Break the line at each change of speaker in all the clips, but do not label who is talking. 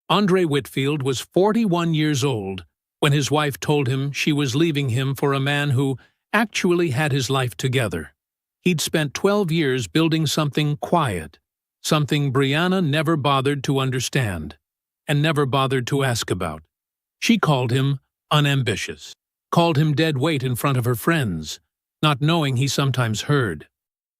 Andre Whitfield was 41 years old when his wife told him she was leaving him for a man who actually had his life together. He'd spent 12 years building something quiet, something Brianna never bothered to understand and never bothered to ask about. She called him unambitious, called him dead weight in front of her friends, not knowing he sometimes heard.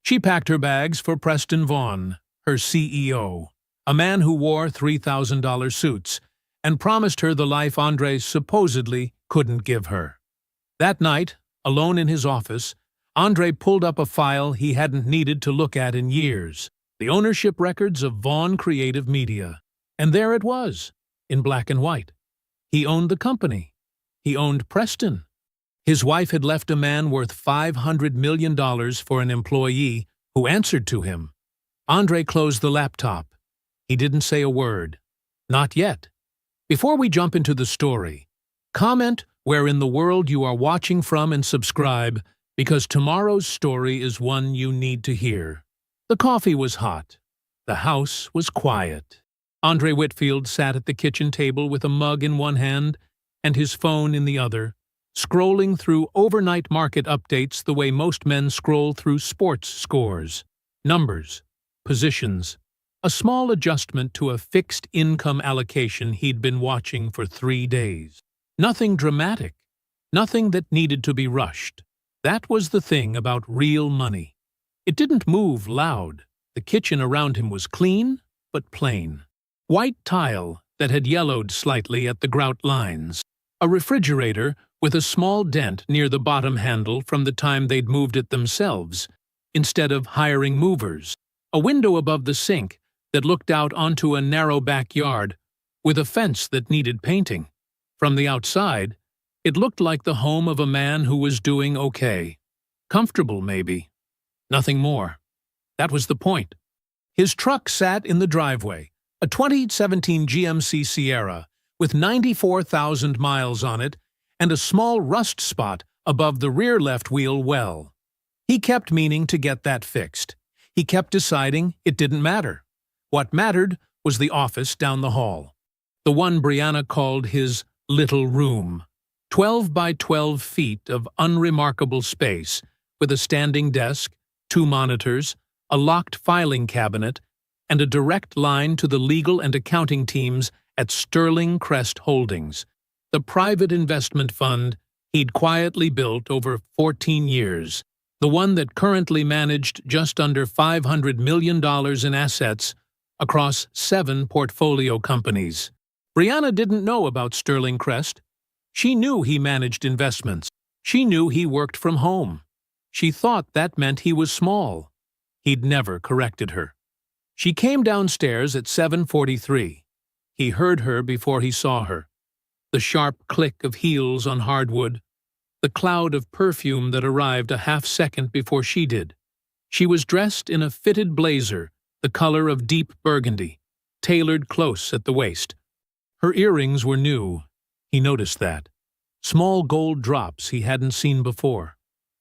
She packed her bags for Preston Vaughn, her CEO, a man who wore $3,000 suits, and promised her the life Andre supposedly couldn't give her. That night, alone in his office, Andre pulled up a file he hadn't needed to look at in years, the ownership records of Vaughn Creative Media. And there it was, in black and white. He owned the company. He owned Preston. His wife had left a man worth $500 million for an employee who answered to him. Andre closed the laptop. He didn't say a word. Not yet. Before we jump into the story, comment where in the world you are watching from and subscribe, because tomorrow's story is one you need to hear. The coffee was hot. The house was quiet. Andre Whitfield sat at the kitchen table with a mug in one hand and his phone in the other, scrolling through overnight market updates the way most men scroll through sports scores, numbers, positions, a small adjustment to a fixed income allocation he'd been watching for 3 days. Nothing dramatic, nothing that needed to be rushed. That was the thing about real money. It didn't move loud. The kitchen around him was clean, but plain. White tile that had yellowed slightly at the grout lines. A refrigerator with a small dent near the bottom handle from the time they'd moved it themselves, instead of hiring movers. A window above the sink that looked out onto a narrow backyard with a fence that needed painting. From the outside, it looked like the home of a man who was doing okay. Comfortable, maybe. Nothing more. That was the point. His truck sat in the driveway, a 2017 GMC Sierra with 94,000 miles on it and a small rust spot above the rear left wheel well. He kept meaning to get that fixed. He kept deciding it didn't matter. What mattered was the office down the hall. The one Brianna called his little room. 12 by 12 feet of unremarkable space, with a standing desk, 2 monitors, a locked filing cabinet, and a direct line to the legal and accounting teams at Sterling Crest Holdings, the private investment fund he'd quietly built over 14 years, the one that currently managed just under $500 million in assets across 7 portfolio companies. Brianna didn't know about Sterling Crest. She knew he managed investments. She knew he worked from home. She thought that meant he was small. He'd never corrected her. She came downstairs at 7:43. He heard her before he saw her. The sharp click of heels on hardwood, the cloud of perfume that arrived a half-second before she did. She was dressed in a fitted blazer, the color of deep burgundy, tailored close at the waist. Her earrings were new. He noticed that. Small gold drops he hadn't seen before.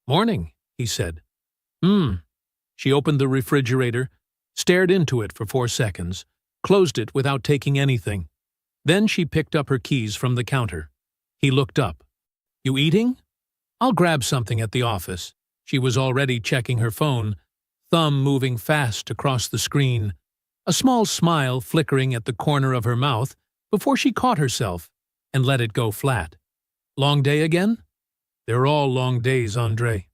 "Morning," he said. She opened the refrigerator, stared into it for 4 seconds, closed it without taking anything. Then she picked up her keys from the counter. He looked up. "You eating? I'll grab something at the office." She was already checking her phone, thumb moving fast across the screen, a small smile flickering at the corner of her mouth before she caught herself and let it go flat. "Long day again?" "They're all long days, Andre."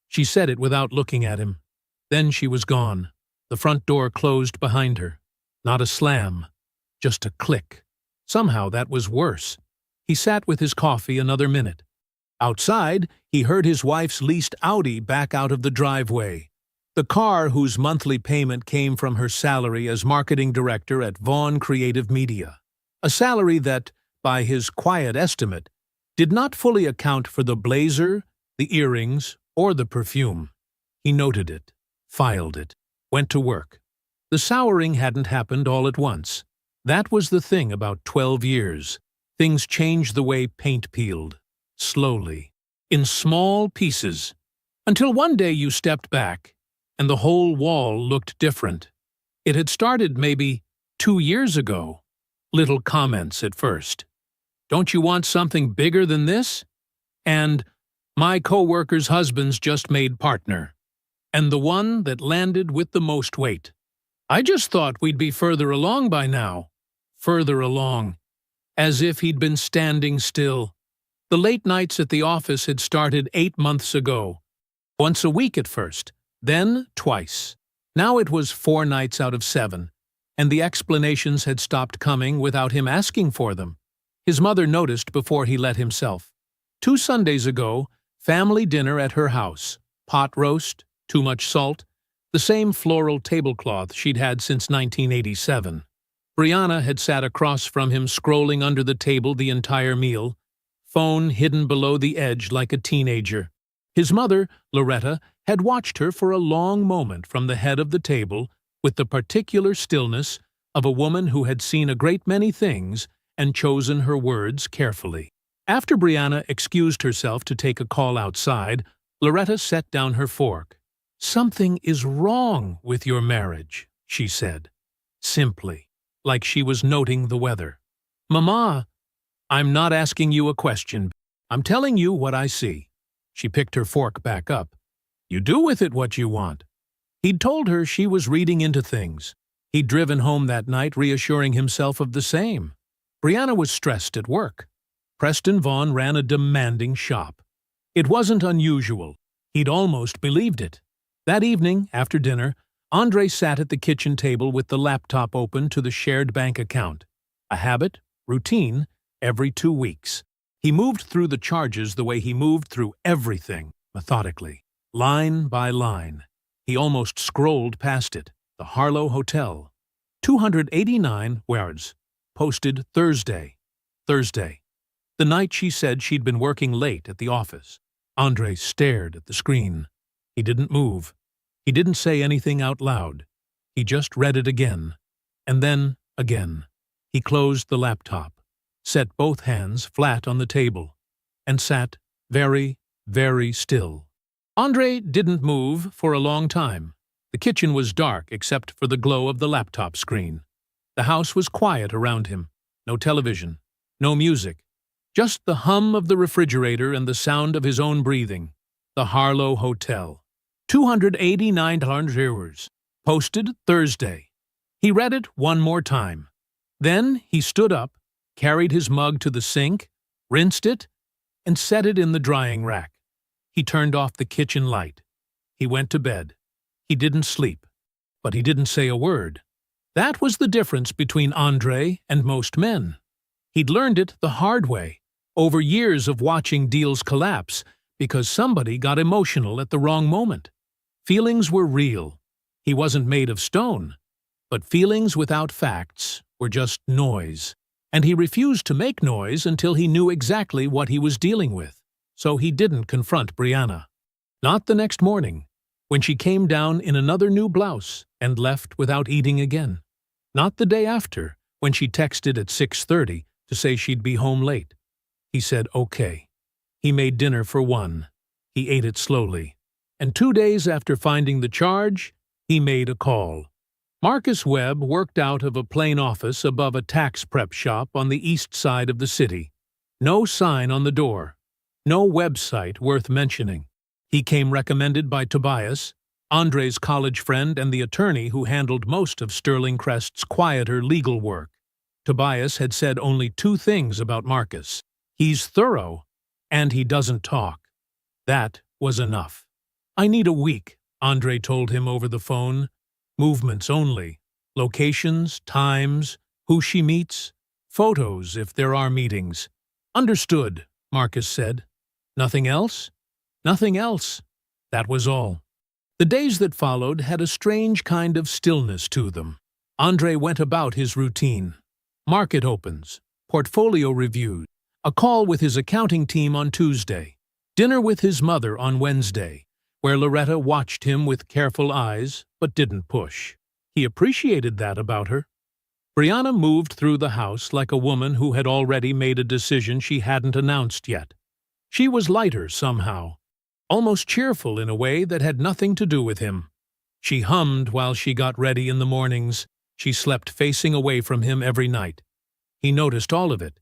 She said it without looking at him. Then she was gone. The front door closed behind her. Not a slam, just a click. Somehow that was worse. He sat with his coffee another minute. Outside, he heard his wife's leased Audi back out of the driveway. The car whose monthly payment came from her salary as marketing director at Vaughn Creative Media. A salary that, by his quiet estimate, did not fully account for the blazer, the earrings, or the perfume. He noted it, filed it, went to work. The souring hadn't happened all at once. That was the thing about 12 years. Things changed the way paint peeled. Slowly. In small pieces. Until one day you stepped back, and the whole wall looked different. It had started maybe 2 years ago. little comments at first. "Don't you want something bigger than this?" And "My co-worker's husband's just made partner." And the one that landed with the most weight. "I just thought we'd be further along by now." Further along. As if he'd been standing still. The late nights at the office had started 8 months ago. Once a week at first, then twice. Now it was 4 nights out of 7, and the explanations had stopped coming without him asking for them. His mother noticed before he let himself. 2 Sundays ago, family dinner at her house. Pot roast, too much salt, the same floral tablecloth she'd had since 1987. Brianna had sat across from him scrolling under the table the entire meal, phone hidden below the edge like a teenager. His mother, Loretta, had watched her for a long moment from the head of the table with the particular stillness of a woman who had seen a great many things and chosen her words carefully. After Brianna excused herself to take a call outside, Loretta set down her fork. "Something is wrong with your marriage," she said, simply, like she was noting the weather. "Mama, I'm not asking you a question. I'm telling you what I see." She picked her fork back up. "You do with it what you want." He'd told her she was reading into things. He'd driven home that night reassuring himself of the same. Brianna was stressed at work. Preston Vaughn ran a demanding shop. It wasn't unusual. He'd almost believed it. That evening, after dinner, Andre sat at the kitchen table with the laptop open to the shared bank account. A habit, routine, every 2 weeks. He moved through the charges the way he moved through everything, methodically, line by line. He almost scrolled past it. The Harlow Hotel. 289 words. Posted Thursday. Thursday. The night she said she'd been working late at the office. Andre stared at the screen. He didn't move. He didn't say anything out loud. He just read it again. And then again. He closed the laptop, set both hands flat on the table, and sat very, very still. Andre didn't move for a long time. The kitchen was dark except for the glow of the laptop screen. The house was quiet around him. No television, no music. Just the hum of the refrigerator and the sound of his own breathing. The Harlow Hotel. 289 hours. Posted Thursday. He read it one more time. Then he stood up, carried his mug to the sink, rinsed it, and set it in the drying rack. He turned off the kitchen light. He went to bed. He didn't sleep, but he didn't say a word. That was the difference between Andre and most men. He'd learned it the hard way, over years of watching deals collapse because somebody got emotional at the wrong moment. Feelings were real. He wasn't made of stone. But feelings without facts were just noise. And he refused to make noise until he knew exactly what he was dealing with. So he didn't confront Brianna. Not the next morning, when she came down in another new blouse and left without eating again. Not the day after, when she texted at 6:30 to say she'd be home late. He said okay. He made dinner for 1. He ate it slowly. And 2 days after finding the charge, he made a call. Marcus Webb worked out of a plain office above a tax prep shop on the east side of the city. No sign on the door. No website worth mentioning. He came recommended by Tobias, Andre's college friend and the attorney who handled most of Sterling Crest's quieter legal work. Tobias had said only 2 things about Marcus. He's thorough, and he doesn't talk. That was enough. "I need a week," Andre told him over the phone. "Movements only. Locations, times, who she meets, photos if there are meetings." "Understood," Marcus said. "Nothing else?" "Nothing else." That was all. The days that followed had a strange kind of stillness to them. Andre went about his routine. Market opens, portfolio reviews, a call with his accounting team on Tuesday, dinner with his mother on Wednesday, where Loretta watched him with careful eyes but didn't push. He appreciated that about her. Brianna moved through the house like a woman who had already made a decision she hadn't announced yet. She was lighter somehow, almost cheerful in a way that had nothing to do with him. She hummed while she got ready in the mornings. She slept facing away from him every night. He noticed all of it.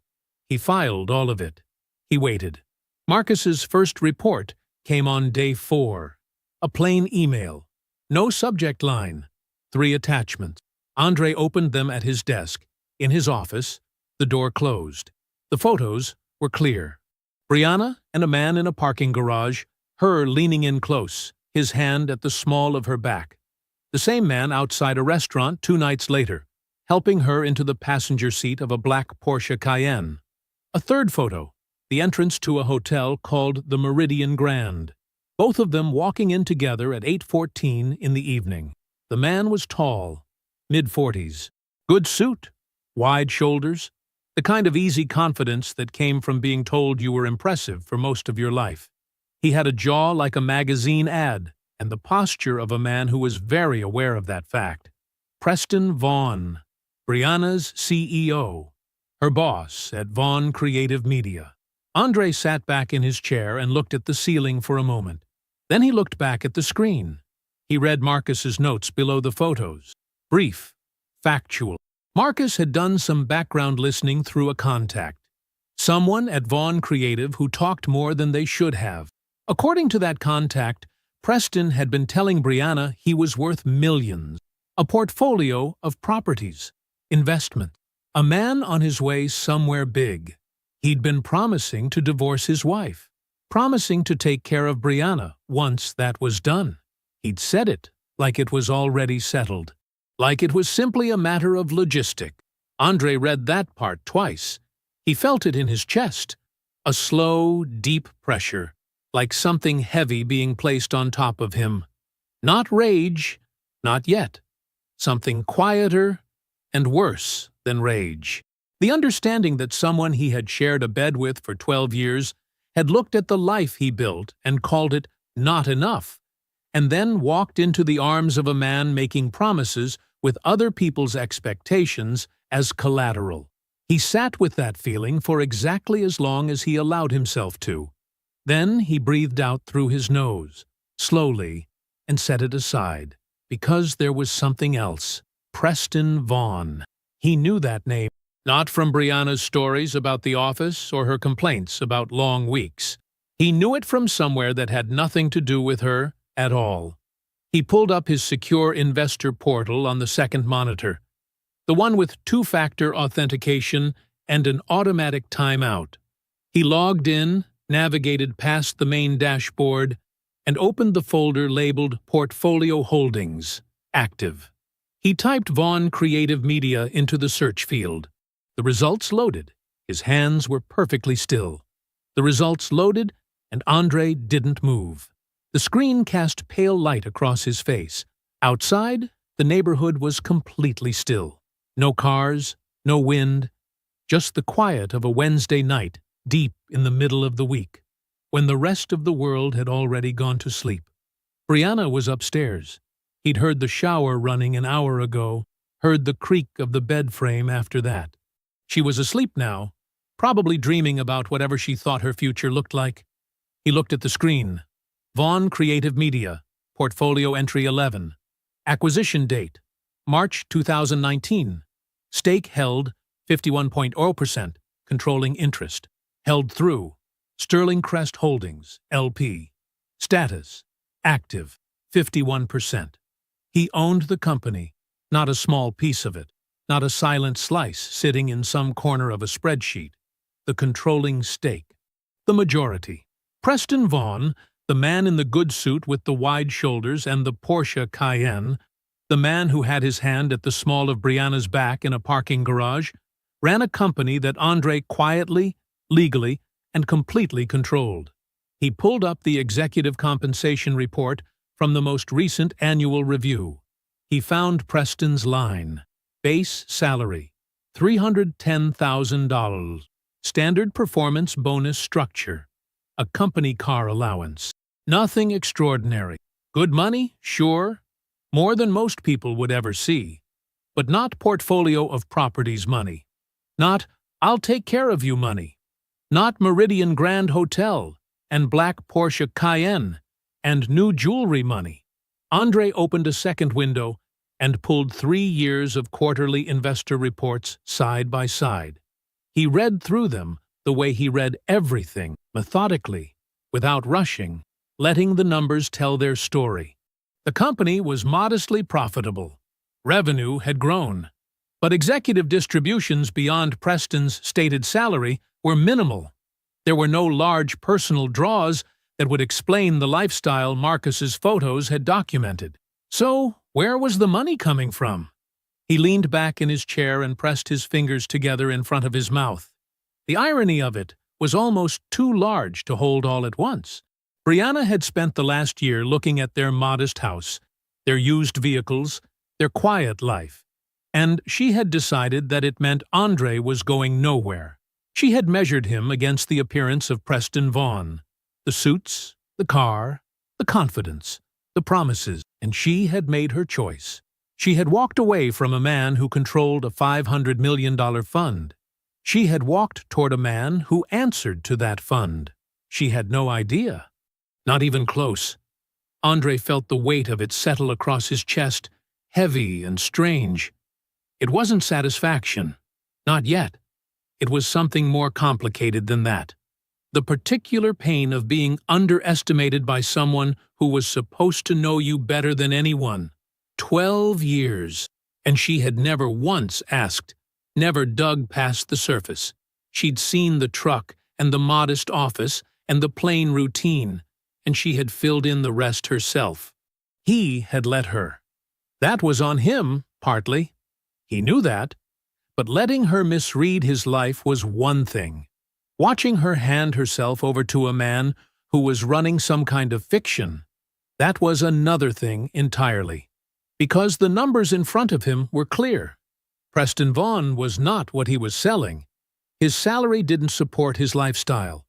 He filed all of it. He waited. Marcus's first report came on day 4. A plain email. No subject line. 3 attachments. Andre opened them at his desk. In his office, the door closed. The photos were clear. Brianna and a man in a parking garage, her leaning in close, his hand at the small of her back. The same man outside a restaurant 2 nights later, helping her into the passenger seat of a black Porsche Cayenne. A third photo, the entrance to a hotel called the Meridian Grand. Both of them walking in together at 8:14 in the evening. The man was tall, mid-40s, good suit, wide shoulders, the kind of easy confidence that came from being told you were impressive for most of your life. He had a jaw like a magazine ad, and the posture of a man who was very aware of that fact. Preston Vaughn, Brianna's CEO, her boss at Vaughn Creative Media. Andre sat back in his chair and looked at the ceiling for a moment. Then he looked back at the screen. He read Marcus's notes below the photos. Brief, factual. Marcus had done some background listening through a contact. Someone at Vaughn Creative who talked more than they should have. According to that contact, Preston had been telling Brianna he was worth millions. A portfolio of properties, investment. A man on his way somewhere big. He'd been promising to divorce his wife. Promising to take care of Brianna once that was done. He'd said it like it was already settled. Like it was simply a matter of logistic. Andre read that part twice. He felt it in his chest. A slow, deep pressure, like something heavy being placed on top of him. Not rage, not yet. Something quieter and worse than rage. The understanding that someone he had shared a bed with for 12 years had looked at the life he built and called it not enough, and then walked into the arms of a man making promises with other people's expectations as collateral. He sat with that feeling for exactly as long as he allowed himself to. Then he breathed out through his nose, slowly, and set it aside, because there was something else. Preston Vaughn. He knew that name, not from Brianna's stories about the office or her complaints about long weeks. He knew it from somewhere that had nothing to do with her at all. He pulled up his secure investor portal on the second monitor, the one with 2-factor authentication and an automatic timeout. He logged in, navigated past the main dashboard, and opened the folder labeled Portfolio Holdings, Active. He typed Vaughn Creative Media into the search field. The results loaded. His hands were perfectly still. The results loaded, and Andre didn't move. The screen cast pale light across his face. Outside, the neighborhood was completely still. No cars, no wind, just the quiet of a Wednesday night, deep in the middle of the week, when the rest of the world had already gone to sleep. Brianna was upstairs. He'd heard the shower running an hour ago, heard the creak of the bed frame after that. She was asleep now, probably dreaming about whatever she thought her future looked like. He looked at the screen. Vaughn Creative Media, Portfolio Entry 11. Acquisition date, March 2019. Stake held, 51.0%, controlling interest. Held through, Sterling Crest Holdings, LP. Status, active, 51%. He owned the company, not a small piece of it, not a silent slice sitting in some corner of a spreadsheet. The controlling stake. The majority. Preston Vaughn, the man in the good suit with the wide shoulders and the Porsche Cayenne, the man who had his hand at the small of Brianna's back in a parking garage, ran a company that Andre quietly, legally, and completely controlled. He pulled up the executive compensation report from the most recent annual review. He found Preston's line. Base salary, $310,000. Standard performance bonus structure. A company car allowance. Nothing extraordinary. Good money, sure. More than most people would ever see. But not portfolio of properties money. Not, I'll take care of you money. Not Meridian Grand Hotel and black Porsche Cayenne and new jewelry money. Andre opened a second window and pulled 3 years of quarterly investor reports side by side. He read through them the way he read everything, methodically, without rushing, letting the numbers tell their story. The company was modestly profitable. Revenue had grown. But executive distributions beyond Preston's stated salary were minimal. There were no large personal draws that would explain the lifestyle Marcus's photos had documented. So, where was the money coming from? He leaned back in his chair and pressed his fingers together in front of his mouth. The irony of it was almost too large to hold all at once. Brianna had spent the last year looking at their modest house, their used vehicles, their quiet life, and she had decided that it meant Andre was going nowhere. She had measured him against the appearance of Preston Vaughn, the suits, the car, the confidence, the promises, and she had made her choice. She had walked away from a man who controlled a $500 million fund. She had walked toward a man who answered to that fund. She had no idea. Not even close. Andre felt the weight of it settle across his chest, heavy and strange. It wasn't satisfaction. Not yet. It was something more complicated than that. The particular pain of being underestimated by someone who was supposed to know you better than anyone. 12 years, and she had never once asked, never dug past the surface. She'd seen the truck and the modest office and the plain routine, and she had filled in the rest herself. He had let her. That was on him, partly. He knew that. But letting her misread his life was one thing. Watching her hand herself over to a man who was running some kind of fiction, that was another thing entirely. Because the numbers in front of him were clear. Preston Vaughn was not what he was selling. His salary didn't support his lifestyle.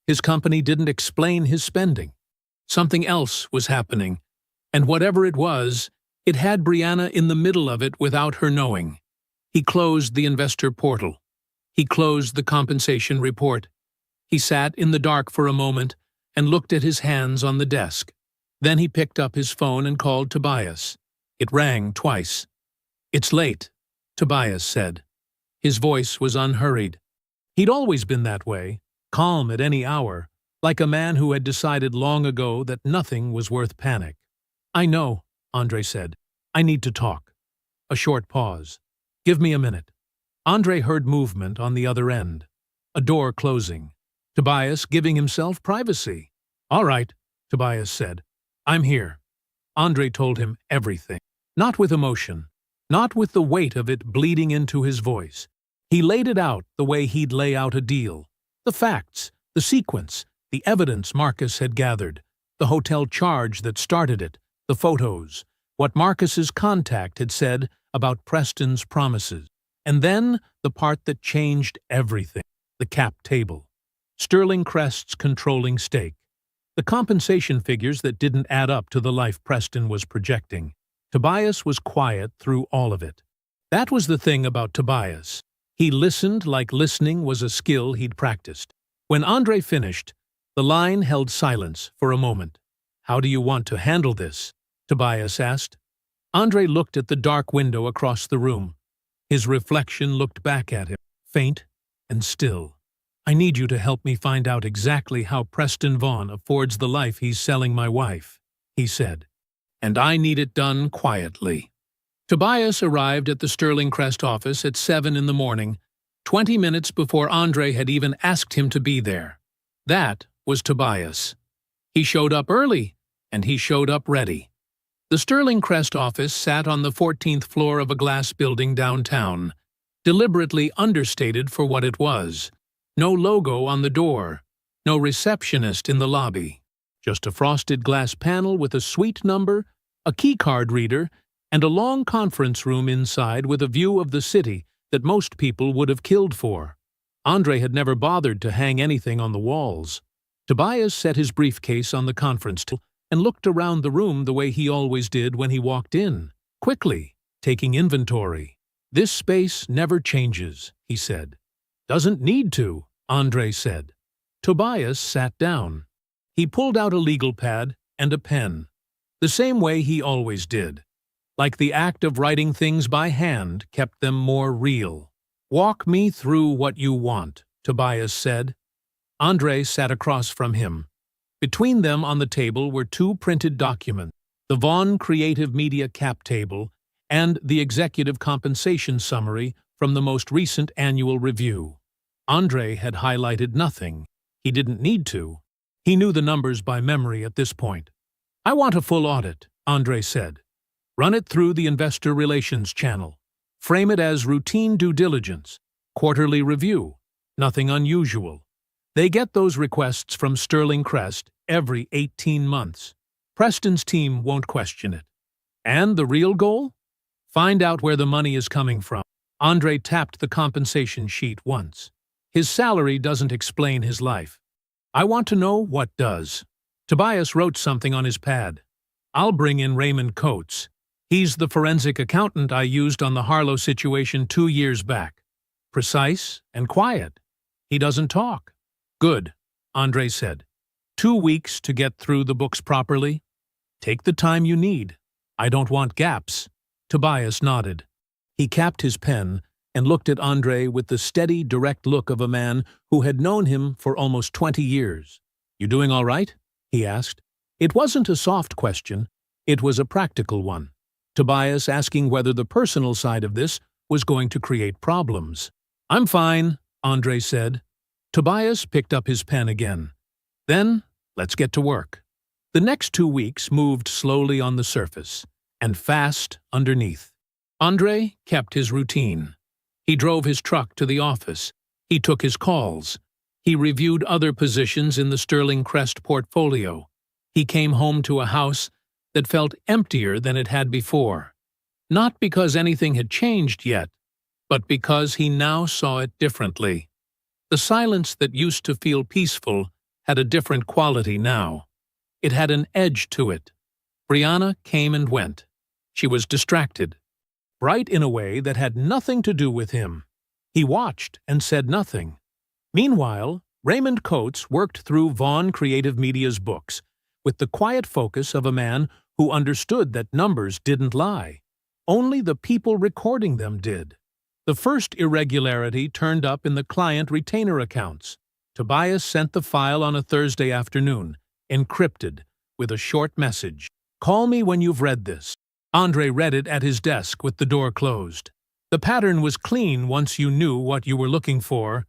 His company didn't explain his spending. Something else was happening, and whatever it was, it had Brianna in the middle of it without her knowing. He closed the investor portal. He closed the compensation report. He sat in the dark for a moment and looked at his hands on the desk. Then he picked up his phone and called Tobias. It rang twice. "It's late," Tobias said. His voice was unhurried. He'd always been that way, calm at any hour, like a man who had decided long ago that nothing was worth panic. "I know," Andre said. "I need to talk." A short pause. "Give me a minute." Andre heard movement on the other end. A door closing. Tobias giving himself privacy. "All right," Tobias said. "I'm here." Andre told him everything. Not with emotion. Not with the weight of it bleeding into his voice. He laid it out the way he'd lay out a deal. The facts, the sequence, the evidence Marcus had gathered, the hotel charge that started it, the photos, what Marcus's contact had said about Preston's promises. And then the part that changed everything, the cap table. Sterling Crest's controlling stake. The compensation figures that didn't add up to the life Preston was projecting. Tobias was quiet through all of it. That was the thing about Tobias. He listened like listening was a skill he'd practiced. When Andre finished, the line held silence for a moment. "How do you want to handle this?" Tobias asked. Andre looked at the dark window across the room. His reflection looked back at him, faint and still. "I need you to help me find out exactly how Preston Vaughn affords the life he's selling my wife," he said. "And I need it done quietly." Tobias arrived at the Sterling Crest office at 7 in the morning, 20 minutes before Andre had even asked him to be there. That was Tobias. He showed up early, and he showed up ready. The Sterling Crest office sat on the 14th floor of a glass building downtown, deliberately understated for what it was. No logo on the door, no receptionist in the lobby. Just a frosted glass panel with a suite number, a keycard reader, and a long conference room inside with a view of the city that most people would have killed for. Andre had never bothered to hang anything on the walls. Tobias set his briefcase on the conference table and looked around the room the way he always did when he walked in, quickly, taking inventory. "This space never changes," he said. "Doesn't need to," Andre said. Tobias sat down. He pulled out a legal pad and a pen, the same way he always did. Like the act of writing things by hand kept them more real. "Walk me through what you want," Tobias said. Andre sat across from him. Between them on the table were two printed documents, the Vaughn Creative Media cap table and the executive compensation summary from the most recent annual review. Andre had highlighted nothing. He didn't need to. He knew the numbers by memory at this point. "I want a full audit," Andre said. "Run it through the investor relations channel. Frame it as routine due diligence, quarterly review, nothing unusual. They get those requests from Sterling Crest every 18 months. Preston's team won't question it. And the real goal? Find out where the money is coming from." Andre tapped the compensation sheet once. "His salary doesn't explain his life. I want to know what does." Tobias wrote something on his pad. "I'll bring in Raymond Coates. He's the forensic accountant I used on the Harlow situation 2 years back. Precise and quiet. He doesn't talk." "Good," Andre said. 2 weeks to get through the books properly? Take the time you need. I don't want gaps." Tobias nodded. He capped his pen and looked at Andre with the steady, direct look of a man who had known him for almost 20 years. "You doing all right?" he asked. It wasn't a soft question. It was a practical one. Tobias asking whether the personal side of this was going to create problems. "I'm fine," Andre said. Tobias picked up his pen again. "Then, let's get to work." The next 2 weeks moved slowly on the surface, and fast underneath. Andre kept his routine. He drove his truck to the office. He took his calls. He reviewed other positions in the Sterling Crest portfolio. He came home to a house that felt emptier than it had before. Not because anything had changed yet, but because he now saw it differently. The silence that used to feel peaceful had a different quality now. It had an edge to it. Brianna came and went. She was distracted. Bright in a way that had nothing to do with him. He watched and said nothing. Meanwhile, Raymond Coates worked through Vaughn Creative Media's books with the quiet focus of a man who understood that numbers didn't lie. Only the people recording them did. The first irregularity turned up in the client retainer accounts. Tobias sent the file on a Thursday afternoon, encrypted, with a short message. "Call me when you've read this." Andre read it at his desk with the door closed. The pattern was clean once you knew what you were looking for.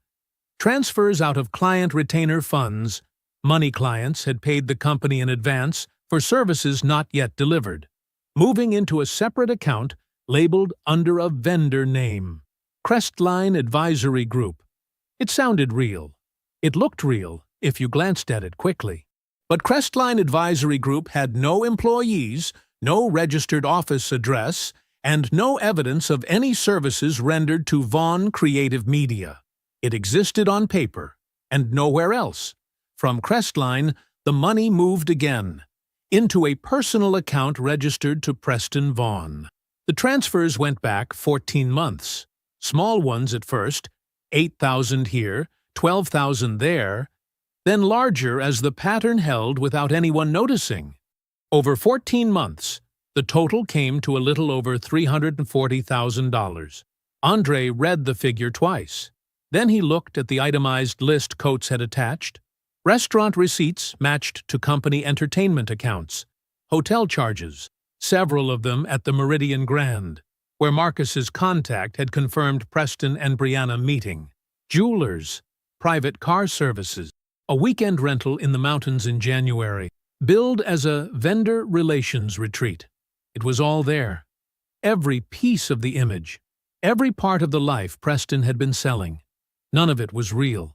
Transfers out of client retainer funds. Money clients had paid the company in advance for services not yet delivered. Moving into a separate account labeled under a vendor name. Crestline Advisory Group. It sounded real. It looked real if you glanced at it quickly. But Crestline Advisory Group had no employees, no registered office address, and no evidence of any services rendered to Vaughn Creative Media. It existed on paper, and nowhere else. From Crestline, the money moved again, into a personal account registered to Preston Vaughn. The transfers went back 14 months. Small ones at first, 8,000 here, 12,000 there, then larger as the pattern held without anyone noticing. Over 14 months, the total came to a little over $340,000. Andre read the figure twice. Then he looked at the itemized list Coates had attached. Restaurant receipts matched to company entertainment accounts. Hotel charges, several of them at the Meridian Grand, where Marcus's contact had confirmed Preston and Brianna meeting. Jewelers, private car services, a weekend rental in the mountains in January, billed as a vendor relations retreat. It was all there. Every piece of the image, every part of the life Preston had been selling. None of it was real.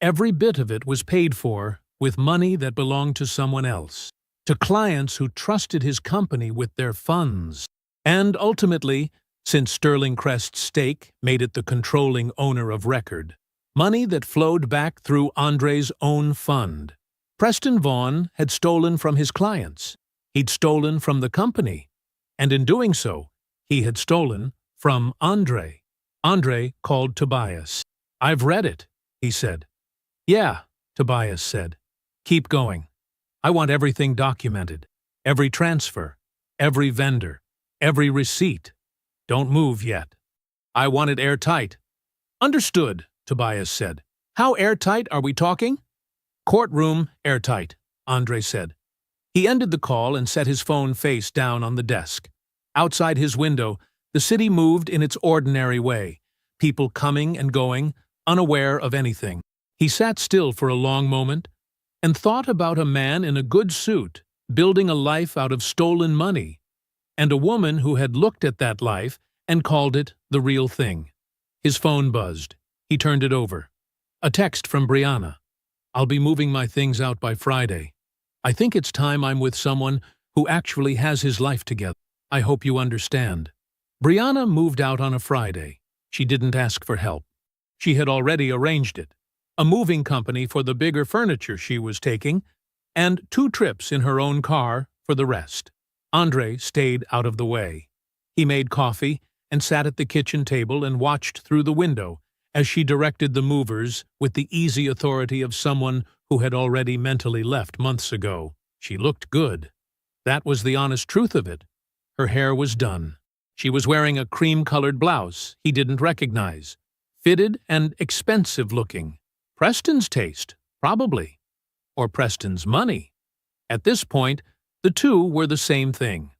Every bit of it was paid for with money that belonged to someone else, to clients who trusted his company with their funds. And ultimately, since Sterling Crest's stake made it the controlling owner of record, money that flowed back through Andre's own fund. Preston Vaughn had stolen from his clients. He'd stolen from the company. And in doing so, he had stolen from Andre. Andre called Tobias. "I've read it," he said. "Yeah," Tobias said. "Keep going. I want everything documented. Every transfer, every vendor, every receipt. Don't move yet. I want it airtight." Understood, Tobias said. How airtight are we talking? Courtroom airtight, Andre said. He ended the call and set his phone face down on the desk. Outside his window, the city moved in its ordinary way, people coming and going, unaware of anything. He sat still for a long moment and thought about a man in a good suit, building a life out of stolen money, and a woman who had looked at that life and called it the real thing. His phone buzzed. He turned it over. A text from Brianna. I'll be moving my things out by Friday. I think it's time I'm with someone who actually has his life together. I hope you understand. Brianna moved out on a Friday. She didn't ask for help. She had already arranged it. A moving company for the bigger furniture she was taking, and 2 trips in her own car for the rest. Andre stayed out of the way. He made coffee and sat at the kitchen table and watched through the window as she directed the movers with the easy authority of someone who had already mentally left months ago. She looked good. That was the honest truth of it. Her hair was done. She was wearing a cream-colored blouse he didn't recognize. Fitted and expensive-looking. Preston's taste, probably. Or Preston's money. At this point, the two were the same thing.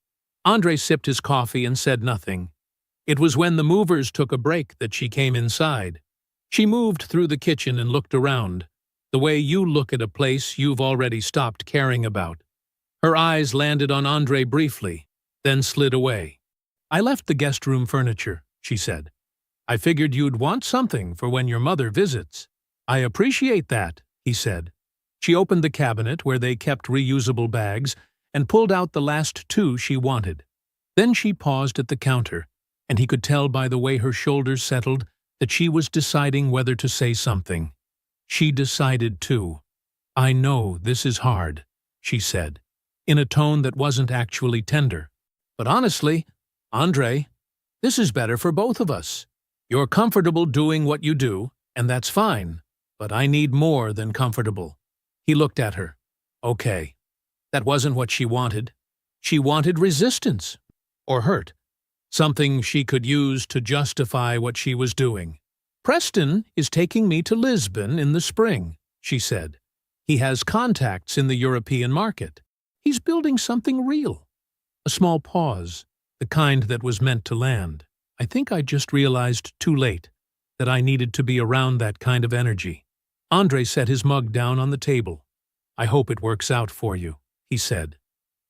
Andre sipped his coffee and said nothing. It was when the movers took a break that she came inside. She moved through the kitchen and looked around, the way you look at a place you've already stopped caring about. Her eyes landed on Andre briefly, then slid away. I left the guest room furniture, she said. I figured you'd want something for when your mother visits. I appreciate that, he said. She opened the cabinet where they kept reusable bags and pulled out the last 2 she wanted. Then she paused at the counter, and he could tell by the way her shoulders settled that she was deciding whether to say something. She decided too. I know this is hard, she said, in a tone that wasn't actually tender. But honestly, Andre, this is better for both of us. You're comfortable doing what you do, and that's fine, but I need more than comfortable. He looked at her. Okay. That wasn't what she wanted. She wanted resistance. Or hurt. Something she could use to justify what she was doing. Preston is taking me to Lisbon in the spring, she said. He has contacts in the European market. He's building something real. A small pause, the kind that was meant to land. I think I just realized too late that I needed to be around that kind of energy. Andre set his mug down on the table. I hope it works out for you, he said.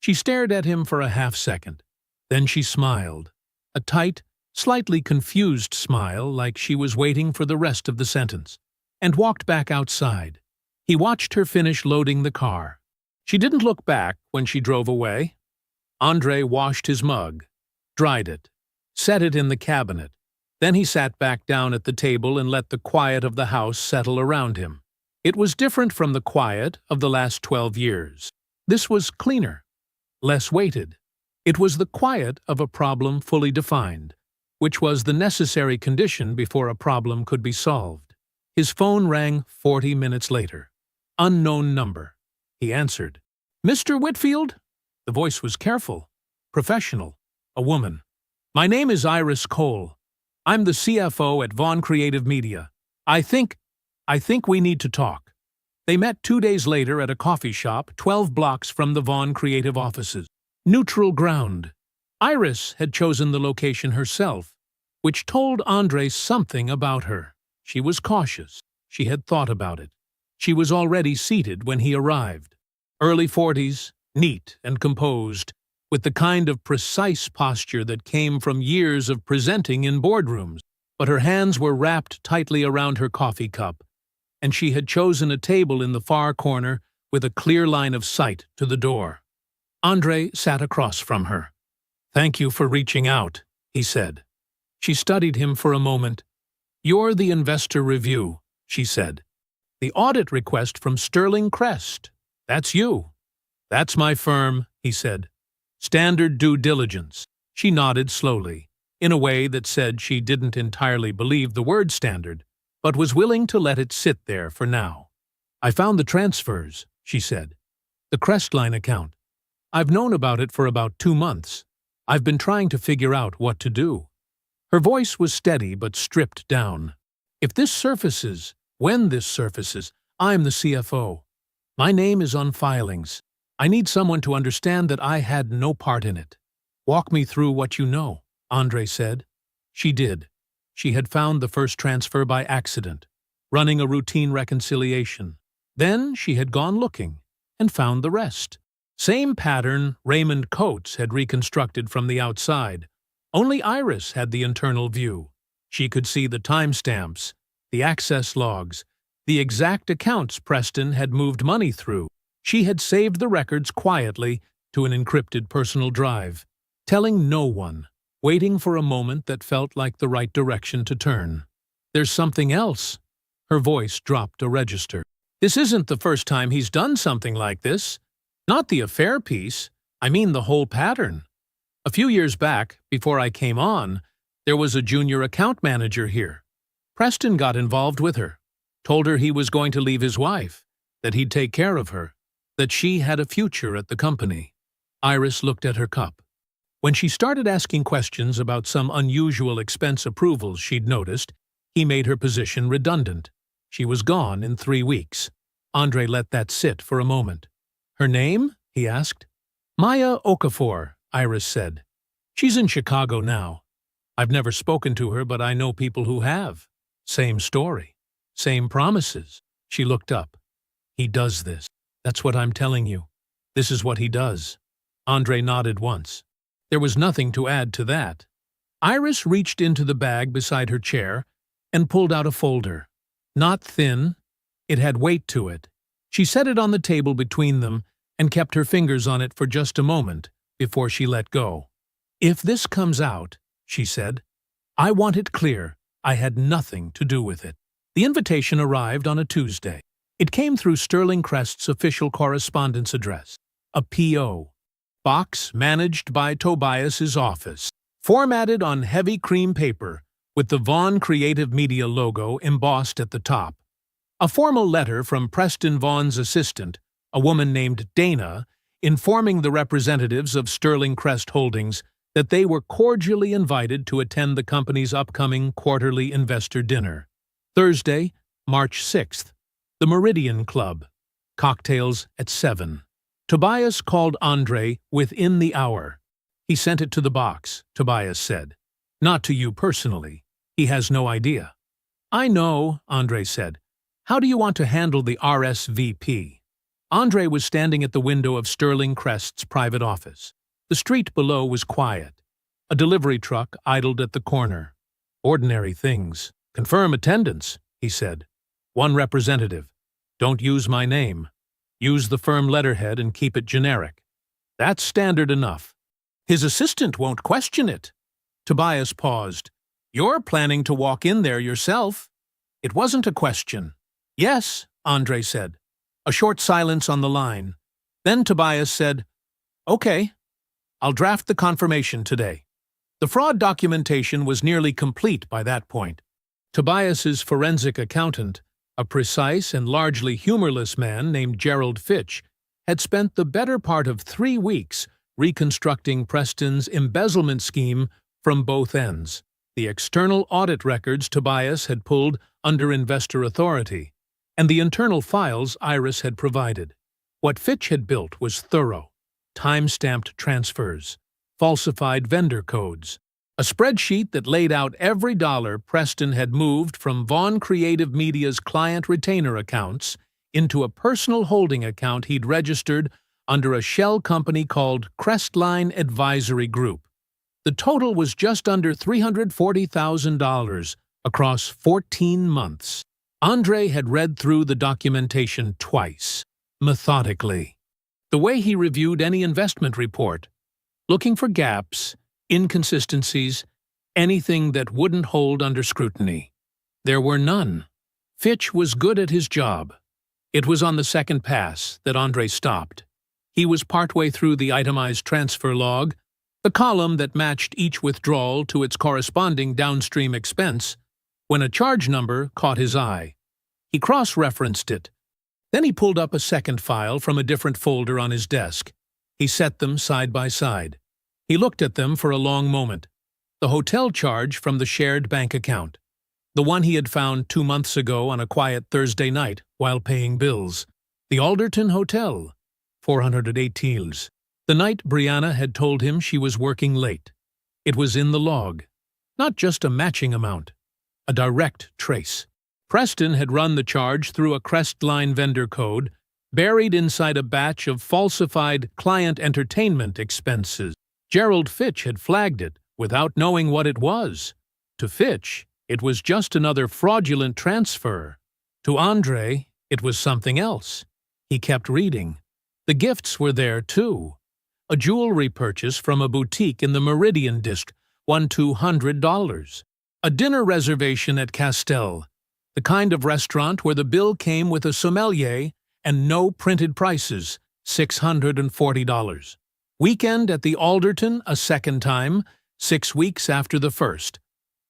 She stared at him for a half-second. Then she smiled. A tight, slightly confused smile like she was waiting for the rest of the sentence, and walked back outside. He watched her finish loading the car. She didn't look back when she drove away. Andre washed his mug, dried it, set it in the cabinet. Then he sat back down at the table and let the quiet of the house settle around him. It was different from the quiet of the last 12 years. This was cleaner, less weighted. It was the quiet of a problem fully defined, which was the necessary condition before a problem could be solved. His phone rang 40 minutes later. Unknown number. He answered. Mr. Whitfield? The voice was careful, professional, a woman. My name is Iris Cole. I'm the CFO at Vaughn Creative Media. I think we need to talk. They met 2 days later at a coffee shop 12 blocks from the Vaughn Creative offices. Neutral ground. Iris had chosen the location herself, which told Andre something about her. She was cautious. She had thought about it. She was already seated when he arrived. Early 40s, neat and composed, with the kind of precise posture that came from years of presenting in boardrooms. But her hands were wrapped tightly around her coffee cup, and she had chosen a table in the far corner with a clear line of sight to the door. Andre sat across from her. Thank you for reaching out, he said. She studied him for a moment. You're the investor review, she said. The audit request from Sterling Crest. That's you. That's my firm, he said. Standard due diligence. She nodded slowly, in a way that said she didn't entirely believe the word standard, but was willing to let it sit there for now. I found the transfers, she said. The Crestline account. I've known about it for about 2 months. I've been trying to figure out what to do. Her voice was steady but stripped down. If this surfaces, when this surfaces, I'm the CFO. My name is on filings. I need someone to understand that I had no part in it. Walk me through what you know, Andre said. She did. She had found the first transfer by accident, running a routine reconciliation. Then she had gone looking and found the rest. Same pattern Raymond Coates had reconstructed from the outside. Only Iris had the internal view. She could see the timestamps, the access logs, the exact accounts Preston had moved money through. She had saved the records quietly to an encrypted personal drive, telling no one, waiting for a moment that felt like the right direction to turn. There's something else. Her voice dropped a register. This isn't the first time he's done something like this. Not the affair piece, I mean the whole pattern. A few years back, before I came on, there was a junior account manager here. Preston got involved with her, told her he was going to leave his wife, that he'd take care of her, that she had a future at the company. Iris looked at her cup. When she started asking questions about some unusual expense approvals she'd noticed, he made her position redundant. She was gone in 3 weeks. Andre let that sit for a moment. Her name? He asked. Maya Okafor, Iris said. She's in Chicago now. I've never spoken to her, but I know people who have. Same story. Same promises. She looked up. He does this. That's what I'm telling you. This is what he does. Andre nodded once. There was nothing to add to that. Iris reached into the bag beside her chair and pulled out a folder. Not thin. It had weight to it. She set it on the table between them and kept her fingers on it for just a moment before she let go. If this comes out, she said, I want it clear I had nothing to do with it. The invitation arrived on a Tuesday. It came through Sterling Crest's official correspondence address, a P.O. box managed by Tobias's office, formatted on heavy cream paper with the Vaughn Creative Media logo embossed at the top. A formal letter from Preston Vaughn's assistant, a woman named Dana, informing the representatives of Sterling Crest Holdings that they were cordially invited to attend the company's upcoming quarterly investor dinner. Thursday, March 6th, the Meridian Club. Cocktails at 7. Tobias called Andre within the hour. He sent it to the box, Tobias said. Not to you personally. He has no idea. I know, Andre said. How do you want to handle the RSVP? Andre was standing at the window of Sterling Crest's private office. The street below was quiet. A delivery truck idled at the corner. Ordinary things. Confirm attendance, he said. One representative. Don't use my name. Use the firm letterhead and keep it generic. That's standard enough. His assistant won't question it. Tobias paused. You're planning to walk in there yourself. It wasn't a question. Yes, Andre said. A short silence on the line. Then Tobias said, Okay, I'll draft the confirmation today. The fraud documentation was nearly complete by that point. Tobias's forensic accountant, a precise and largely humorless man named Gerald Fitch, had spent the better part of 3 weeks reconstructing Preston's embezzlement scheme from both ends. The external audit records Tobias had pulled under investor authority, and the internal files Iris had provided. What Fitch had built was thorough, time-stamped transfers, falsified vendor codes, a spreadsheet that laid out every dollar Preston had moved from Vaughn Creative Media's client retainer accounts into a personal holding account he'd registered under a shell company called Crestline Advisory Group. The total was just under $340,000 across 14 months. Andre had read through the documentation twice, methodically. The way he reviewed any investment report, looking for gaps, inconsistencies, anything that wouldn't hold under scrutiny. There were none. Fitch was good at his job. It was on the second pass that Andre stopped. He was partway through the itemized transfer log, the column that matched each withdrawal to its corresponding downstream expense, when a charge number caught his eye. He cross-referenced it. Then he pulled up a second file from a different folder on his desk. He set them side by side. He looked at them for a long moment. The hotel charge from the shared bank account. The one he had found 2 months ago on a quiet Thursday night while paying bills. The Alderton Hotel, 408 Teals. The night Brianna had told him she was working late. It was in the log. Not just a matching amount. A direct trace. Preston had run the charge through a Crestline vendor code, buried inside a batch of falsified client entertainment expenses. Gerald Fitch had flagged it without knowing what it was. To Fitch, it was just another fraudulent transfer. To Andre, it was something else. He kept reading. The gifts were there, too. A jewelry purchase from a boutique in the Meridian District won $200. A dinner reservation at Castell, the kind of restaurant where the bill came with a sommelier and no printed prices, $640. Weekend at the Alderton a second time, 6 weeks after the first,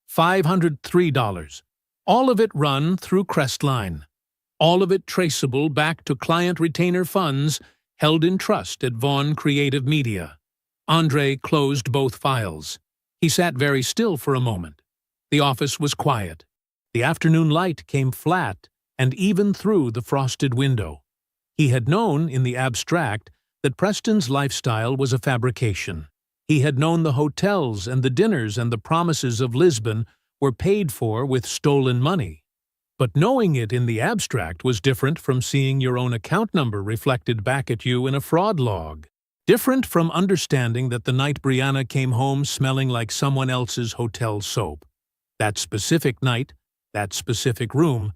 $503. All of it run through Crestline. All of it traceable back to client retainer funds held in trust at Vaughn Creative Media. Andre closed both files. He sat very still for a moment. The office was quiet. The afternoon light came flat and even through the frosted window. He had known, in the abstract, that Preston's lifestyle was a fabrication. He had known the hotels and the dinners and the promises of Lisbon were paid for with stolen money. But knowing it in the abstract was different from seeing your own account number reflected back at you in a fraud log. Different from understanding that the night Brianna came home smelling like someone else's hotel soap. That specific night, that specific room,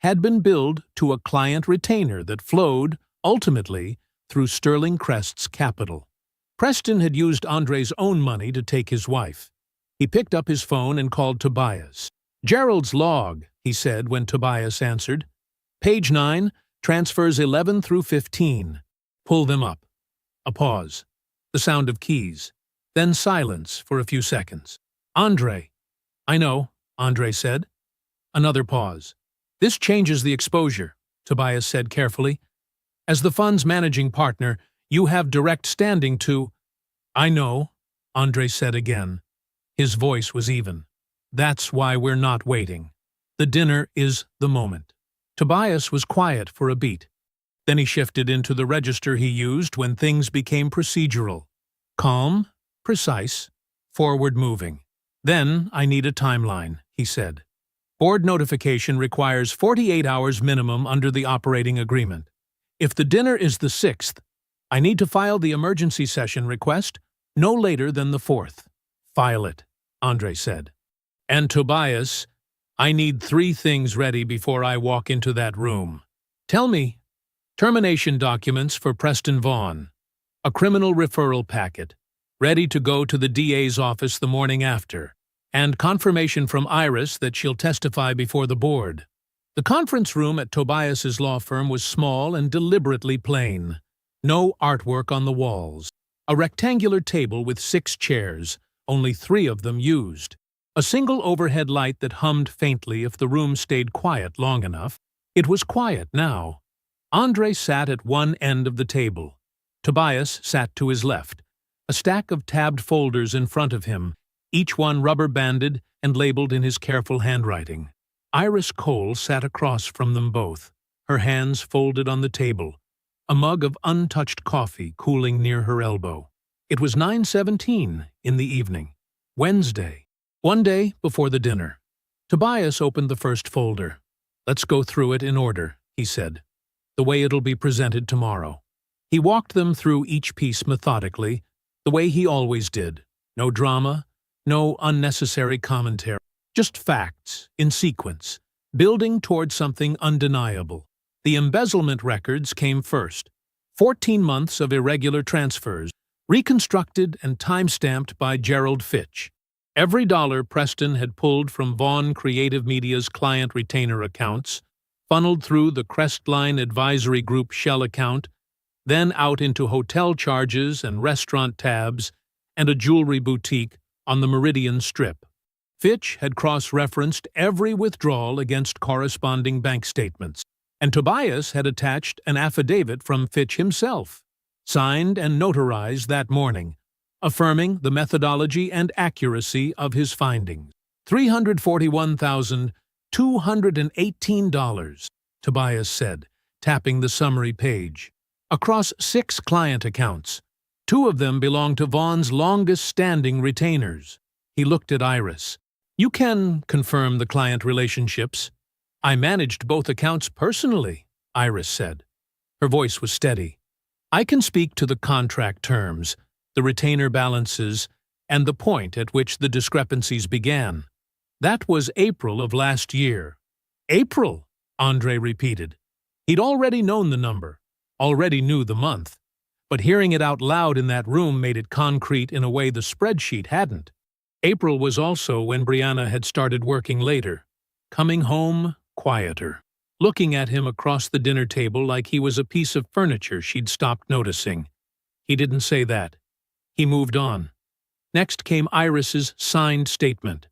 had been billed to a client retainer that flowed, ultimately, through Sterling Crest's capital. Preston had used Andre's own money to take his wife. He picked up his phone and called Tobias. "Gerald's log," he said when Tobias answered. "Page 9, transfers 11 through 15. Pull them up." A pause. The sound of keys. Then silence for a few seconds. "Andre." "I know," Andre said. Another pause. "This changes the exposure," Tobias said carefully. "As the fund's managing partner, you have direct standing to—" "I know," Andre said again. His voice was even. "That's why we're not waiting. The dinner is the moment." Tobias was quiet for a beat. Then he shifted into the register he used when things became procedural. Calm, precise, forward-moving. "Then I need a timeline," he said. "Board notification requires 48 hours minimum under the operating agreement. If the dinner is the 6th, I need to file the emergency session request no later than the 4th. "File it," Andre said. "And Tobias, I need 3 things ready before I walk into that room. Tell me." "Termination documents for Preston Vaughn. A criminal referral packet, ready to go to the DA's office the morning after. And confirmation from Iris that she'll testify before the board." The conference room at Tobias's law firm was small and deliberately plain. No artwork on the walls. A rectangular table with 6 chairs, only 3 of them used. A single overhead light that hummed faintly if the room stayed quiet long enough. It was quiet now. Andre sat at one end of the table. Tobias sat to his left. A stack of tabbed folders in front of him, each one rubber-banded and labeled in his careful handwriting. Iris Cole sat across from them both, her hands folded on the table, a mug of untouched coffee cooling near her elbow. It was 9:17 in the evening. Wednesday. One day before the dinner. Tobias opened the first folder. "Let's go through it in order," he said. "The way it'll be presented tomorrow." He walked them through each piece methodically, the way he always did. No drama, no unnecessary commentary. Just facts, in sequence, building toward something undeniable. The embezzlement records came first. 14 months of irregular transfers, reconstructed and time-stamped by Gerald Fitch. Every dollar Preston had pulled from Vaughn Creative Media's client retainer accounts, funneled through the Crestline Advisory Group shell account, then out into hotel charges and restaurant tabs and a jewelry boutique on the Meridian Strip. Fitch had cross-referenced every withdrawal against corresponding bank statements, and Tobias had attached an affidavit from Fitch himself, signed and notarized that morning, affirming the methodology and accuracy of his findings. $341,000 $218, Tobias said, tapping the summary page. Across 6 client accounts. 2 of them belong to Vaughn's longest-standing retainers. He looked at Iris. You can confirm the client relationships. I managed both accounts personally, Iris said. Her voice was steady. I can speak to the contract terms, the retainer balances, and the point at which the discrepancies began. That was April of last year. April, Andre repeated. He'd already known the number, already knew the month, but hearing it out loud in that room made it concrete in a way the spreadsheet hadn't. April was also when Brianna had started working later, coming home quieter, looking at him across the dinner table like he was a piece of furniture she'd stopped noticing. He didn't say that. He moved on. Next came Iris's signed statement.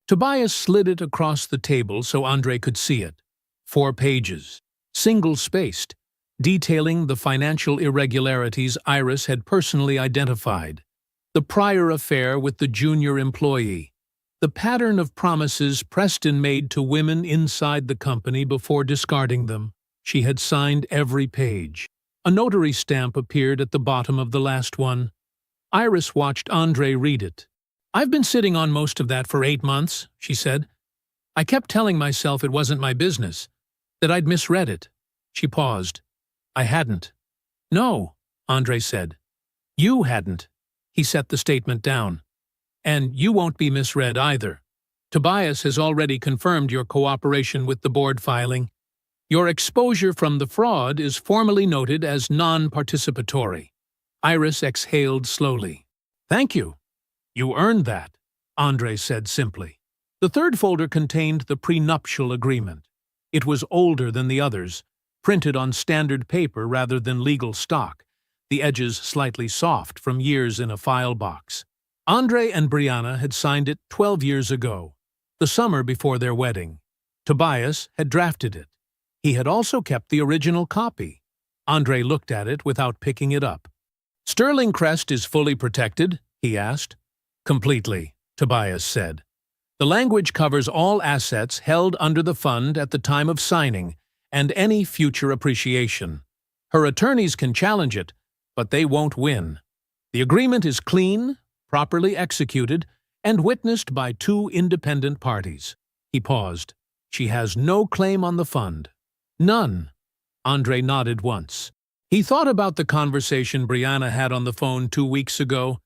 Tobias slid it across the table so Andre could see it. 4 pages, single-spaced, detailing the financial irregularities Iris had personally identified. The prior affair with the junior employee. The pattern of promises Preston made to women inside the company before discarding them. She had signed every page. A notary stamp appeared at the bottom of the last one. Iris watched Andre read it. I've been sitting on most of that for 8 months, she said. I kept telling myself it wasn't my business, that I'd misread it. She paused. I hadn't. No, Andre said. You hadn't. He set the statement down. And you won't be misread either. Tobias has already confirmed your cooperation with the board filing. Your exposure from the fraud is formally noted as non-participatory. Iris exhaled slowly. Thank you. You earned that, Andre said simply. The third folder contained the prenuptial agreement. It was older than the others, printed on standard paper rather than legal stock, the edges slightly soft from years in a file box. Andre and Brianna had signed it 12 years ago, the summer before their wedding. Tobias had drafted it. He had also kept the original copy. Andre looked at it without picking it up. Sterling Crest is fully protected? He asked. Completely, Tobias said. The language covers all assets held under the fund at the time of signing and any future appreciation. Her attorneys can challenge it, but they won't win. The agreement is clean, properly executed, and witnessed by 2 independent parties. He paused. She has no claim on the fund. None. Andre nodded once. He thought about the conversation Brianna had on the phone 2 weeks ago,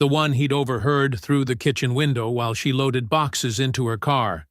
the one he'd overheard through the kitchen window while she loaded boxes into her car.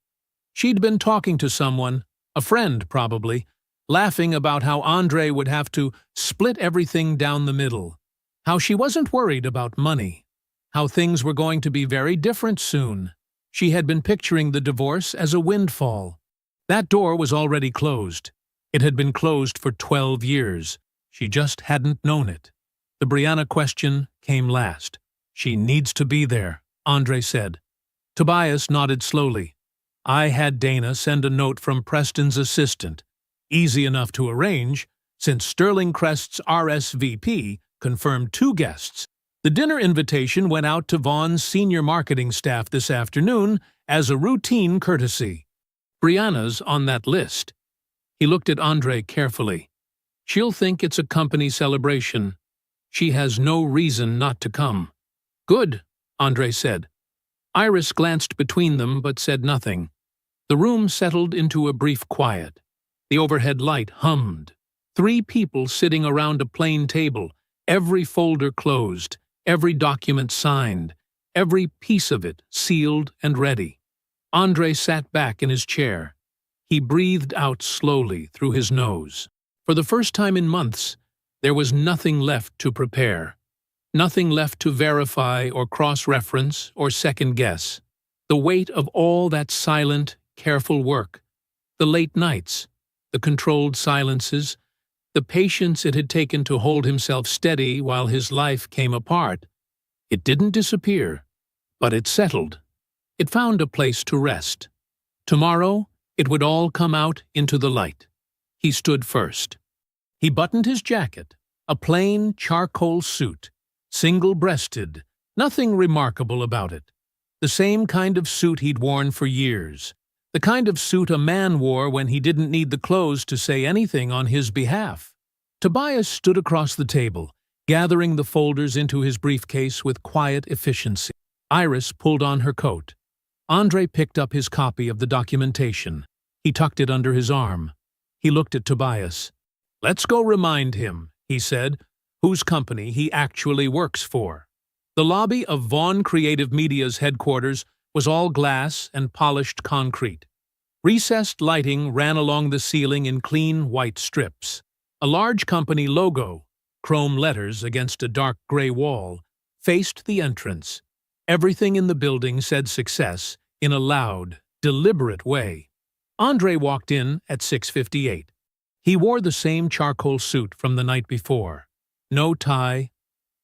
She'd been talking to someone, a friend probably, laughing about how Andre would have to split everything down the middle, how she wasn't worried about money, how things were going to be very different soon. She had been picturing the divorce as a windfall. That door was already closed. It had been closed for 12 years. She just hadn't known it. The Brianna question came last. She needs to be there, Andre said. Tobias nodded slowly. I had Dana send a note from Preston's assistant. Easy enough to arrange, since Sterling Crest's RSVP confirmed 2 guests. The dinner invitation went out to Vaughn's senior marketing staff this afternoon as a routine courtesy. Brianna's on that list. He looked at Andre carefully. She'll think it's a company celebration. She has no reason not to come. Good, Andre said. Iris glanced between them but said nothing. The room settled into a brief quiet. The overhead light hummed. 3 people sitting around a plain table, every folder closed, every document signed, every piece of it sealed and ready. Andre sat back in his chair. He breathed out slowly through his nose. For the first time in months, there was nothing left to prepare. Nothing left to verify or cross-reference or second-guess. The weight of all that silent, careful work, the late nights, the controlled silences, the patience it had taken to hold himself steady while his life came apart. It didn't disappear, but it settled. It found a place to rest. Tomorrow, it would all come out into the light. He stood first. He buttoned his jacket, a plain charcoal suit, single-breasted, nothing remarkable about it. The same kind of suit he'd worn for years, The kind of suit a man wore when he didn't need the clothes to say anything on his behalf. Tobias stood across the table, gathering the folders into his briefcase with quiet efficiency. Iris pulled on her coat. Andre picked up his copy of the documentation. He tucked it under his arm. He looked at Tobias. "Let's go remind him," he said, "whose company he actually works for." The lobby of Vaughn Creative Media's headquarters was all glass and polished concrete. Recessed lighting ran along the ceiling in clean white strips. A large company logo, chrome letters against a dark gray wall, faced the entrance. Everything in the building said success in a loud, deliberate way. Andre walked in at 6:58. He wore the same charcoal suit from the night before. No tie,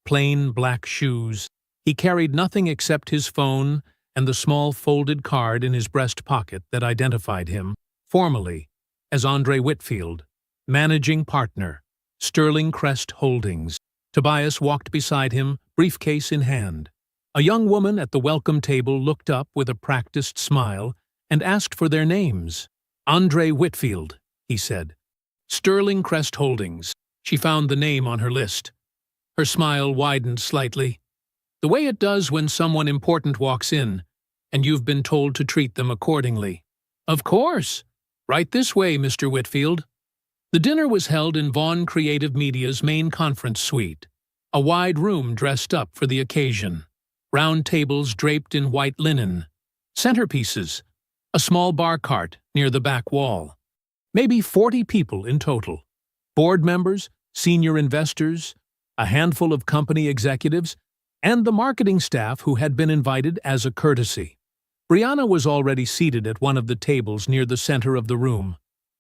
plain black shoes. He carried nothing except his phone and the small folded card in his breast pocket that identified him, formally, as Andre Whitfield, managing partner, Sterling Crest Holdings. Tobias walked beside him, briefcase in hand. A young woman at the welcome table looked up with a practiced smile and asked for their names. "Andre Whitfield," he said. "Sterling Crest Holdings." She found the name on her list. Her smile widened slightly, the way it does when someone important walks in, and you've been told to treat them accordingly. "Of course. Right this way, Mr. Whitfield." The dinner was held in Vaughn Creative Media's main conference suite, a wide room dressed up for the occasion. Round tables draped in white linen, centerpieces, a small bar cart near the back wall. Maybe 40 people in total. Board members, senior investors, a handful of company executives, and the marketing staff who had been invited as a courtesy. Brianna was already seated at one of the tables near the center of the room.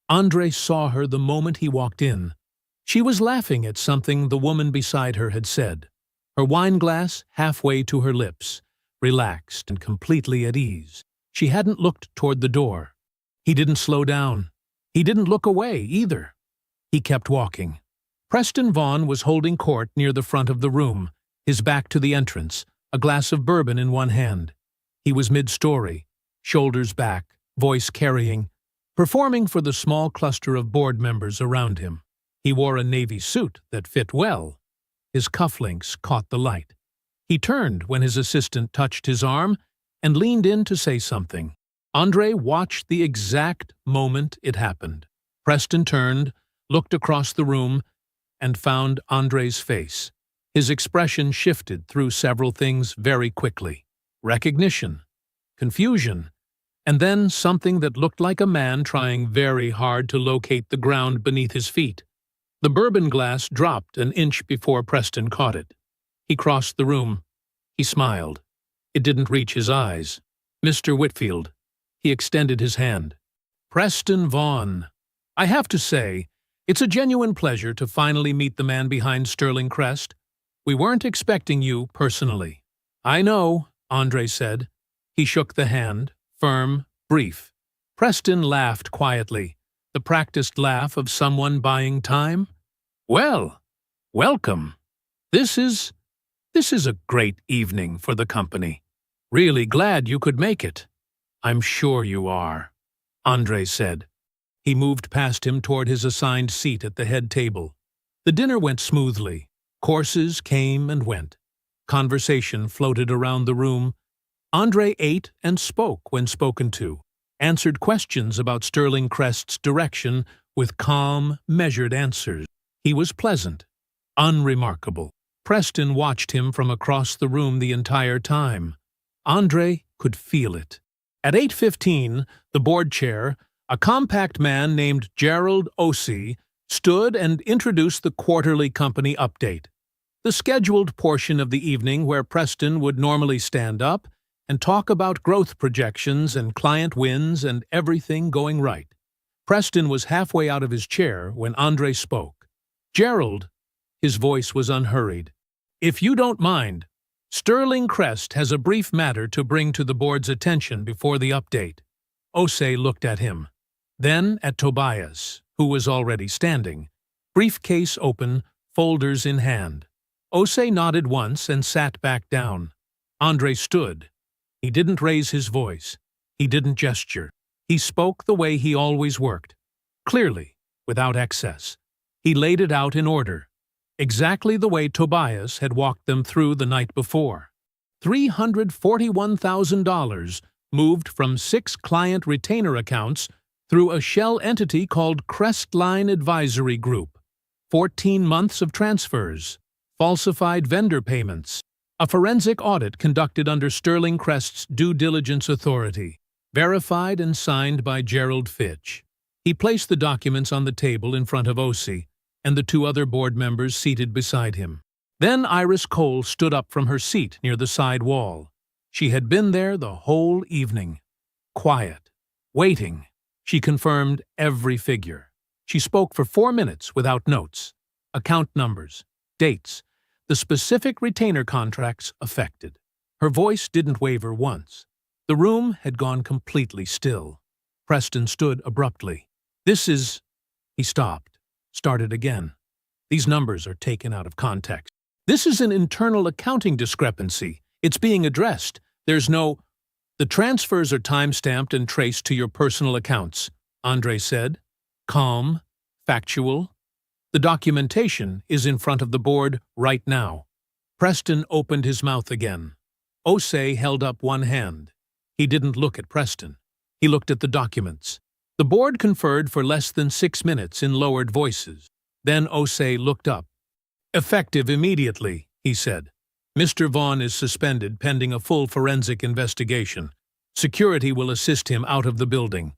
Andre saw her the moment he walked in. She was laughing at something the woman beside her had said. Her wine glass halfway to her lips, relaxed and completely at ease. She hadn't looked toward the door. He didn't slow down. He didn't look away, either. He kept walking. Preston Vaughn was holding court near the front of the room, his back to the entrance, a glass of bourbon in one hand. He was mid-story, shoulders back, voice carrying, performing for the small cluster of board members around him. He wore a navy suit that fit well. His cufflinks caught the light. He turned when his assistant touched his arm and leaned in to say something. Andre watched the exact moment it happened. Preston turned, looked across the room, and found Andre's face. His expression shifted through several things very quickly. Recognition, confusion, and then something that looked like a man trying very hard to locate the ground beneath his feet. The bourbon glass dropped an inch before Preston caught it. He crossed the room. He smiled. It didn't reach his eyes. "Mr. Whitfield." He extended his hand. "Preston Vaughn. I have to say, it's a genuine pleasure to finally meet the man behind Sterling Crest. We weren't expecting you personally." "I know," Andre said. He shook the hand, firm, brief. Preston laughed quietly, the practiced laugh of someone buying time. "Well, welcome. This is a great evening for the company. Really glad you could make it." "I'm sure you are," Andre said. He moved past him toward his assigned seat at the head table. The dinner went smoothly. Courses came and went. Conversation floated around the room. Andre ate and spoke when spoken to, answered questions about Sterling Crest's direction with calm, measured answers. He was pleasant, unremarkable. Preston watched him from across the room the entire time. Andre could feel it. At 8:15, the board chair, a compact man named Gerald Osei, stood and introduced the quarterly company update. The scheduled portion of the evening where Preston would normally stand up and talk about growth projections and client wins and everything going right. Preston was halfway out of his chair when Andre spoke. "Gerald," his voice was unhurried, "if you don't mind, Sterling Crest has a brief matter to bring to the board's attention before the update." Osei looked at him, then at Tobias, who was already standing, briefcase open, folders in hand. Osei nodded once and sat back down. Andre stood. He didn't raise his voice. He didn't gesture. He spoke the way he always worked, clearly, without excess. He laid it out in order, exactly the way Tobias had walked them through the night before. $341,000 moved from 6 client retainer accounts through a shell entity called Crestline Advisory Group. 14 months of transfers, falsified vendor payments, a forensic audit conducted under Sterling Crest's due diligence authority, verified and signed by Gerald Fitch. He placed the documents on the table in front of O.C. and the 2 other board members seated beside him. Then Iris Cole stood up from her seat near the side wall. She had been there the whole evening. Quiet. Waiting. She confirmed every figure. She spoke for 4 minutes without notes, account numbers, dates, the specific retainer contracts affected. Her voice didn't waver once. The room had gone completely still. Preston stood abruptly. "This is—" He stopped, started again. "These numbers are taken out of context. This is an internal accounting discrepancy. It's being addressed. There's no—" "The transfers are time-stamped and traced to your personal accounts," Andre said. Calm, factual. "The documentation is in front of the board right now." Preston opened his mouth again. Osei held up one hand. He didn't look at Preston. He looked at the documents. The board conferred for less than 6 minutes in lowered voices. Then Osei looked up. "Effective immediately," he said. "Mr. Vaughn is suspended pending a full forensic investigation. Security will assist him out of the building."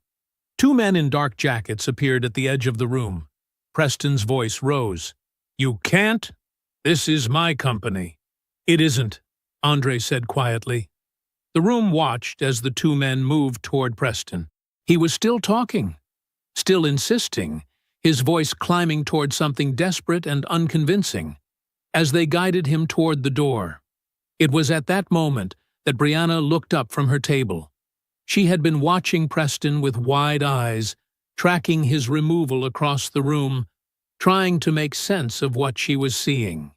2 men in dark jackets appeared at the edge of the room. Preston's voice rose. "You can't? This is my company." "It isn't," Andre said quietly. The room watched as the 2 men moved toward Preston. He was still talking, still insisting, his voice climbing toward something desperate and unconvincing, as they guided him toward the door. It was at that moment that Brianna looked up from her table. She had been watching Preston with wide eyes, tracking his removal across the room, trying to make sense of what she was seeing.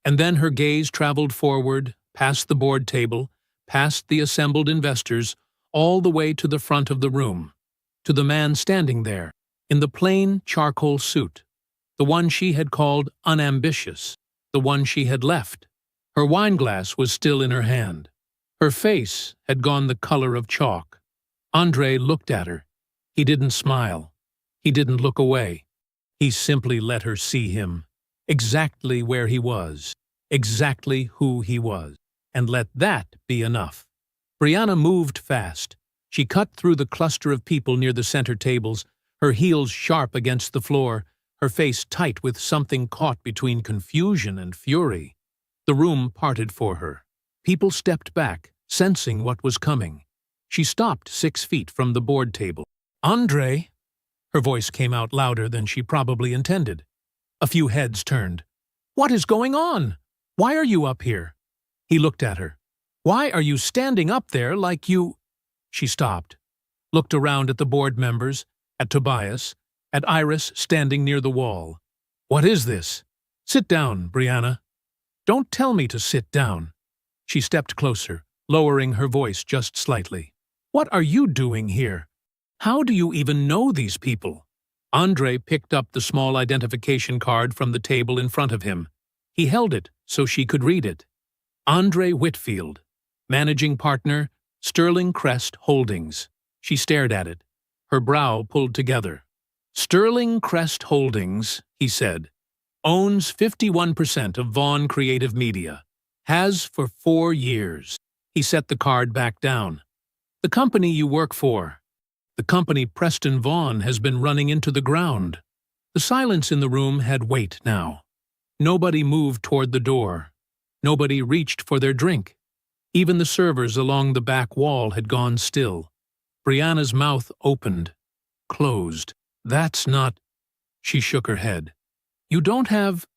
And then her gaze traveled forward, past the board table, past the assembled investors, all the way to the front of the room, to the man standing there, in the plain charcoal suit, the one she had called unambitious, the one she had left. Her wineglass was still in her hand. Her face had gone the color of chalk. Andre looked at her. He didn't smile. He didn't look away. He simply let her see him, exactly where he was, exactly who he was, and let that be enough. Brianna moved fast. She cut through the cluster of people near the center tables, her heels sharp against the floor, her face tight with something caught between confusion and fury. The room parted for her. People stepped back, sensing what was coming. She stopped 6 feet from the board table. "Andre!" Her voice came out louder than she probably intended. A few heads turned. "What is going on? Why are you up here?" He looked at her. "Why are you standing up there like you—" She stopped, looked around at the board members, at Tobias, at Iris standing near the wall. "What is this? Sit down, Brianna. Don't tell me to sit down." She stepped closer, lowering her voice just slightly. "What are you doing here? How do you even know these people?" Andre picked up the small identification card from the table in front of him. He held it so she could read it. Andre Whitfield, Managing Partner, Sterling Crest Holdings. She stared at it, her brow pulled together. "Sterling Crest Holdings," he said, "owns 51% of Vaughn Creative Media. Has for 4 years. He set the card back down. "The company you work for. The company Preston Vaughn has been running into the ground." The silence in the room had weight now. Nobody moved toward the door. Nobody reached for their drink. Even the servers along the back wall had gone still. Brianna's mouth opened, closed. "That's not—" She shook her head. "You don't have—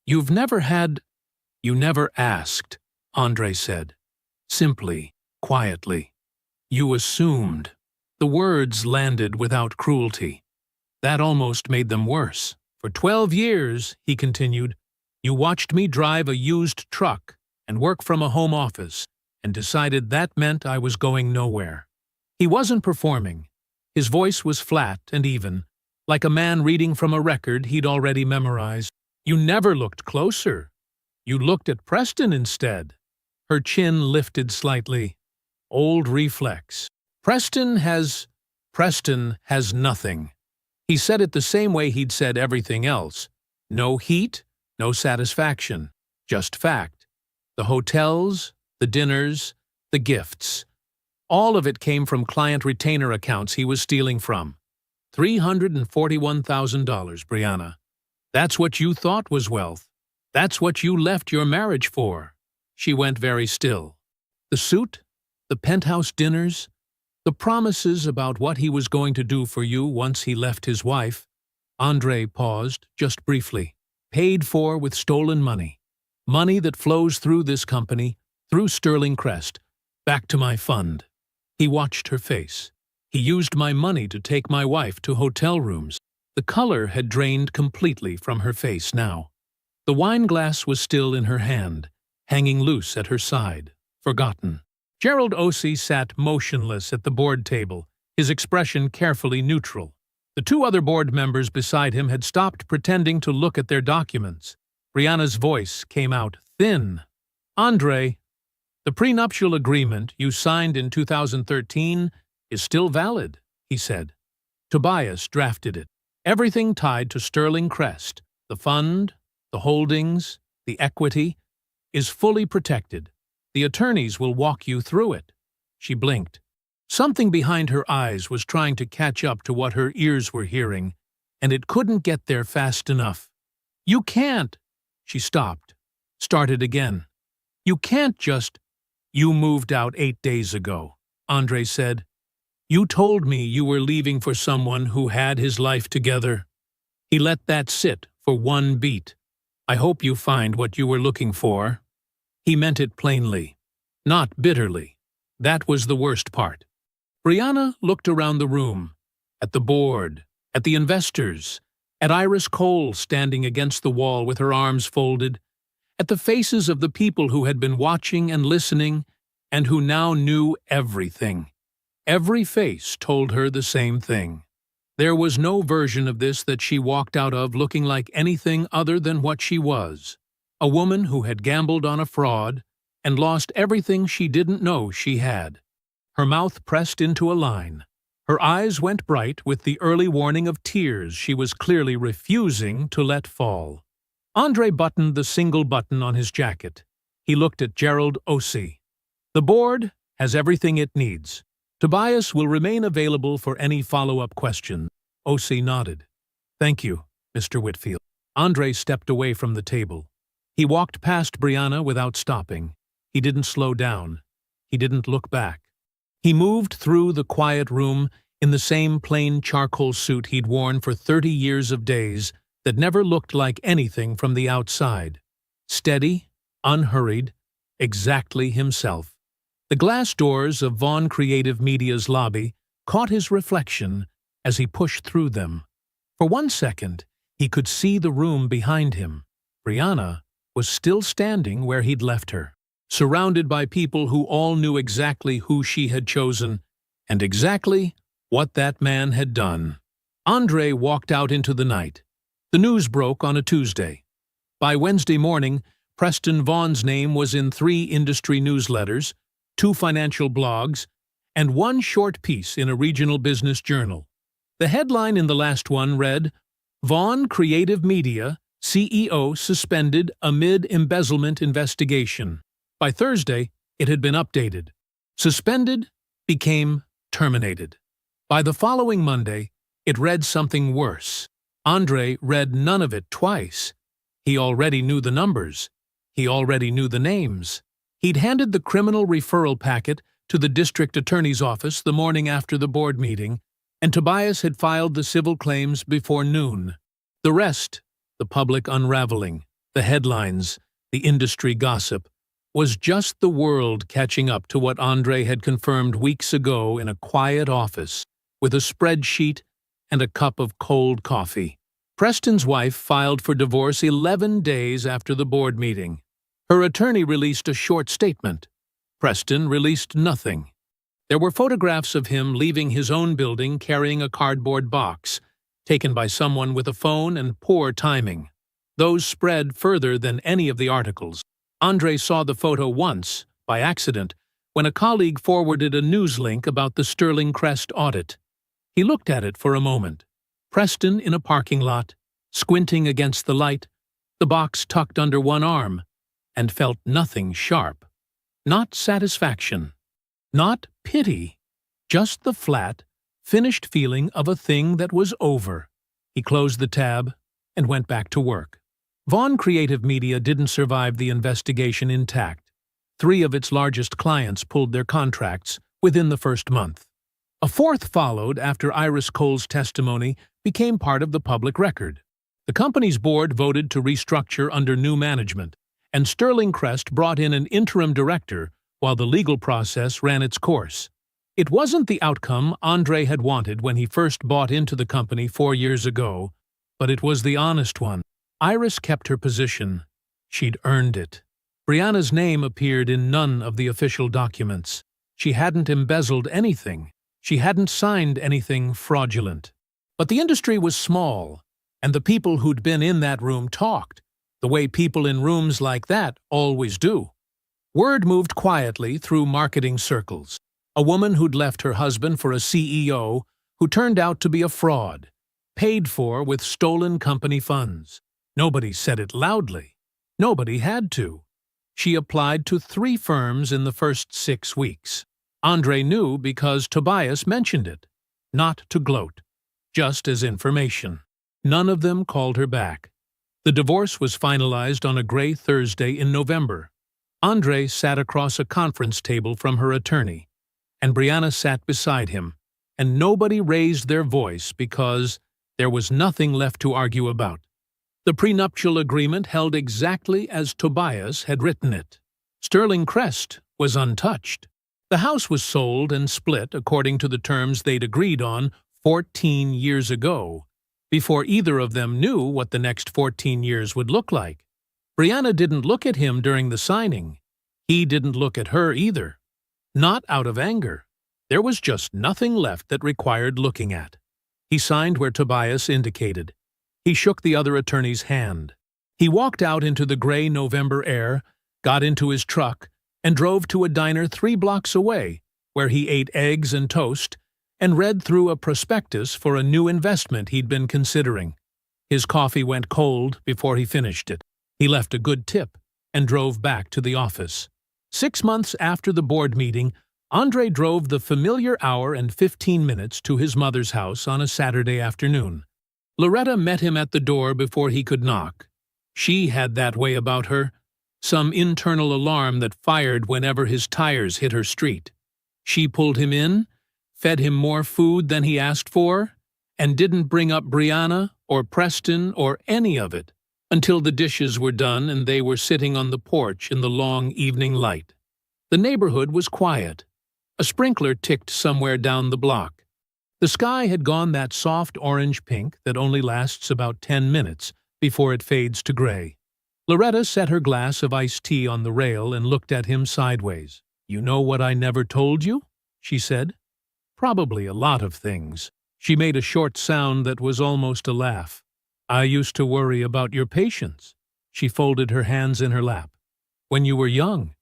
You've never had— You never asked," Andre said. Simply, quietly. "You assumed." The words landed without cruelty. That almost made them worse. "For 12 years, he continued, you watched me drive a used truck and work from a home office, and decided that meant I was going nowhere." He wasn't performing. His voice was flat and even, like a man reading from a record he'd already memorized. "You never looked closer. You looked at Preston instead." Her chin lifted slightly. Old reflex. Preston has nothing." He said it the same way he'd said everything else. No heat, no satisfaction. Just fact. The hotels, the dinners, the gifts. All of it came from client retainer accounts he was stealing from. $341,000, Brianna. That's what you thought was wealth. That's what you left your marriage for. She went very still. The suit, the penthouse dinners, the promises about what he was going to do for you once he left his wife. Andre paused, just briefly. Paid for with stolen money. Money that flows through this company, through Sterling Crest, back to my fund. He watched her face. He used my money to take my wife to hotel rooms. The color had drained completely from her face now. The wine glass was still in her hand, hanging loose at her side, forgotten. Gerald Osei sat motionless at the board table, his expression carefully neutral. The two other board members beside him had stopped pretending to look at their documents. Brianna's voice came out thin. "Andre, the prenuptial agreement you signed in 2013 is still valid," he said. "Tobias drafted it. Everything tied to Sterling Crest, the fund, the holdings, the equity, is fully protected. The attorneys will walk you through it." She blinked. Something behind her eyes was trying to catch up to what her ears were hearing, and it couldn't get there fast enough. "You can't." She stopped, started again. "You can't just—" "You moved out 8 days ago," Andre said. "You told me you were leaving for someone who had his life together. He let that sit for one beat. I hope you find what you were looking for." He meant it plainly, not bitterly. That was the worst part. Brianna looked around the room, at the board, at the investors, at Iris Cole standing against the wall with her arms folded, at the faces of the people who had been watching and listening and who now knew everything. Every face told her the same thing. There was no version of this that she walked out of looking like anything other than what she was. A woman who had gambled on a fraud and lost everything she didn't know she had. Her mouth pressed into a line. Her eyes went bright with the early warning of tears she was clearly refusing to let fall. Andre buttoned the single button on his jacket. He looked at Gerald Osei. "The board has everything it needs. Tobias will remain available for any follow-up questions." Osei nodded. "Thank you, Mr. Whitfield." Andre stepped away from the table. He walked past Brianna without stopping. He didn't slow down. He didn't look back. He moved through the quiet room in the same plain charcoal suit he'd worn for 30 years of days that never looked like anything from the outside. Steady, unhurried, exactly himself. The glass doors of Vaughn Creative Media's lobby caught his reflection as he pushed through them. For 1 second, he could see the room behind him. Brianna was still standing where he'd left her, surrounded by people who all knew exactly who she had chosen and exactly what that man had done. Andre walked out into the night. The news broke on a Tuesday. By Wednesday morning, Preston Vaughn's name was in 3 industry newsletters, 2 financial blogs, and 1 short piece in a regional business journal. The headline in the last one read, "Vaughn Creative Media, CEO suspended amid embezzlement investigation." By Thursday, it had been updated. Suspended became terminated. By the following Monday, it read something worse. Andre read none of it twice. He already knew the numbers. He already knew the names. He'd handed the criminal referral packet to the district attorney's office the morning after the board meeting, and Tobias had filed the civil claims before noon. The rest, the public unraveling, the headlines, the industry gossip, was just the world catching up to what Andre had confirmed weeks ago in a quiet office, with a spreadsheet and a cup of cold coffee. Preston's wife filed for divorce 11 days after the board meeting. Her attorney released a short statement. Preston released nothing. There were photographs of him leaving his own building carrying a cardboard box, taken by someone with a phone and poor timing. Those spread further than any of the articles. Andre saw the photo once, by accident, when a colleague forwarded a news link about the Sterling Crest audit. He looked at it for a moment. Preston in a parking lot, squinting against the light, the box tucked under one arm, and felt nothing sharp. Not satisfaction. Not pity. Just the flat, finished feeling of a thing that was over. He closed the tab and went back to work. Vaughn Creative Media didn't survive the investigation intact. 3 of its largest clients pulled their contracts within the first month. A 4th followed after Iris Cole's testimony became part of the public record. The company's board voted to restructure under new management, and Sterling Crest brought in an interim director while the legal process ran its course. It wasn't the outcome Andre had wanted when he first bought into the company 4 years ago, but it was the honest one. Iris kept her position. She'd earned it. Brianna's name appeared in none of the official documents. She hadn't embezzled anything. She hadn't signed anything fraudulent. But the industry was small, and the people who'd been in that room talked, the way people in rooms like that always do. Word moved quietly through marketing circles. A woman who'd left her husband for a CEO who turned out to be a fraud, paid for with stolen company funds. Nobody said it loudly. Nobody had to. She applied to 3 firms in the first 6 weeks. Andre knew because Tobias mentioned it. Not to gloat, just as information. None of them called her back. The divorce was finalized on a gray Thursday in November. Andre sat across a conference table from her attorney, and Brianna sat beside him, and nobody raised their voice because there was nothing left to argue about. The prenuptial agreement held exactly as Tobias had written it. Sterling Crest was untouched. The house was sold and split according to the terms they'd agreed on 14 years ago, before either of them knew what the next 14 years would look like. Brianna didn't look at him during the signing. He didn't look at her either. Not out of anger. There was just nothing left that required looking at. He signed where Tobias indicated. He shook the other attorney's hand. He walked out into the gray November air, got into his truck, and drove to a diner 3 blocks away, where he ate eggs and toast and read through a prospectus for a new investment he'd been considering. His coffee went cold before he finished it. He left a good tip and drove back to the office. 6 months after the board meeting, Andre drove the familiar hour and 15 minutes to his mother's house on a Saturday afternoon. Loretta met him at the door before he could knock. She had that way about her, some internal alarm that fired whenever his tires hit her street. She pulled him in, fed him more food than he asked for, and didn't bring up Brianna or Preston or any of it until the dishes were done and they were sitting on the porch in the long evening light. The neighborhood was quiet. A sprinkler ticked somewhere down the block. The sky had gone that soft orange pink that only lasts about 10 minutes before it fades to gray. Loretta set her glass of iced tea on the rail and looked at him sideways. "You know what I never told you?" she said. "Probably a lot of things." She made a short sound that was almost a laugh. "I used to worry about your patience." She folded her hands in her lap. "When you were young,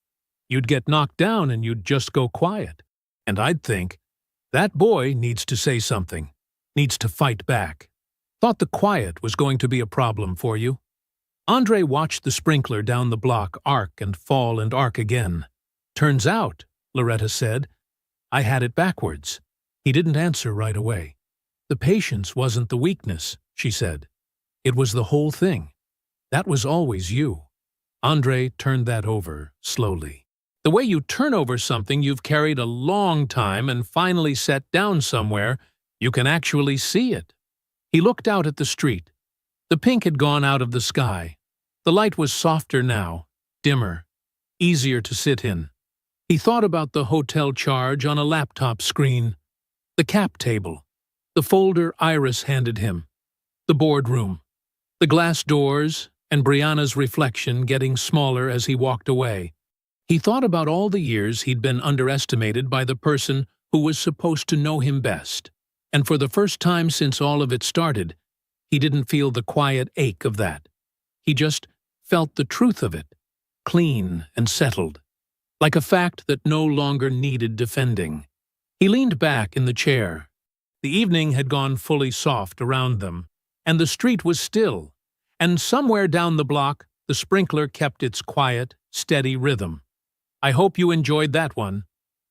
you'd get knocked down and you'd just go quiet. And I'd think, that boy needs to say something, needs to fight back. Thought the quiet was going to be a problem for you." Andre watched the sprinkler down the block arc and fall and arc again. "Turns out," Loretta said, "I had it backwards." He didn't answer right away. "The patience wasn't the weakness," she said. "It was the whole thing. That was always you." Andre turned that over slowly. The way you turn over something you've carried a long time and finally set down somewhere, you can actually see it. He looked out at the street. The pink had gone out of the sky. The light was softer now, dimmer, easier to sit in. He thought about the hotel charge on a laptop screen, the cap table, the folder Iris handed him, the boardroom, the glass doors, and Brianna's reflection getting smaller as he walked away. He thought about all the years he'd been underestimated by the person who was supposed to know him best. And for the first time since all of it started, he didn't feel the quiet ache of that. He just felt the truth of it, clean and settled, like a fact that no longer needed defending. He leaned back in the chair. The evening had gone fully soft around them, and the street was still, and somewhere down the block, the sprinkler kept its quiet, steady rhythm. I hope you enjoyed that one.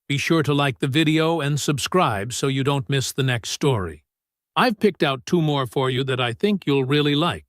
Be sure to like the video and subscribe so you don't miss the next story. I've picked out 2 more for you that I think you'll really like.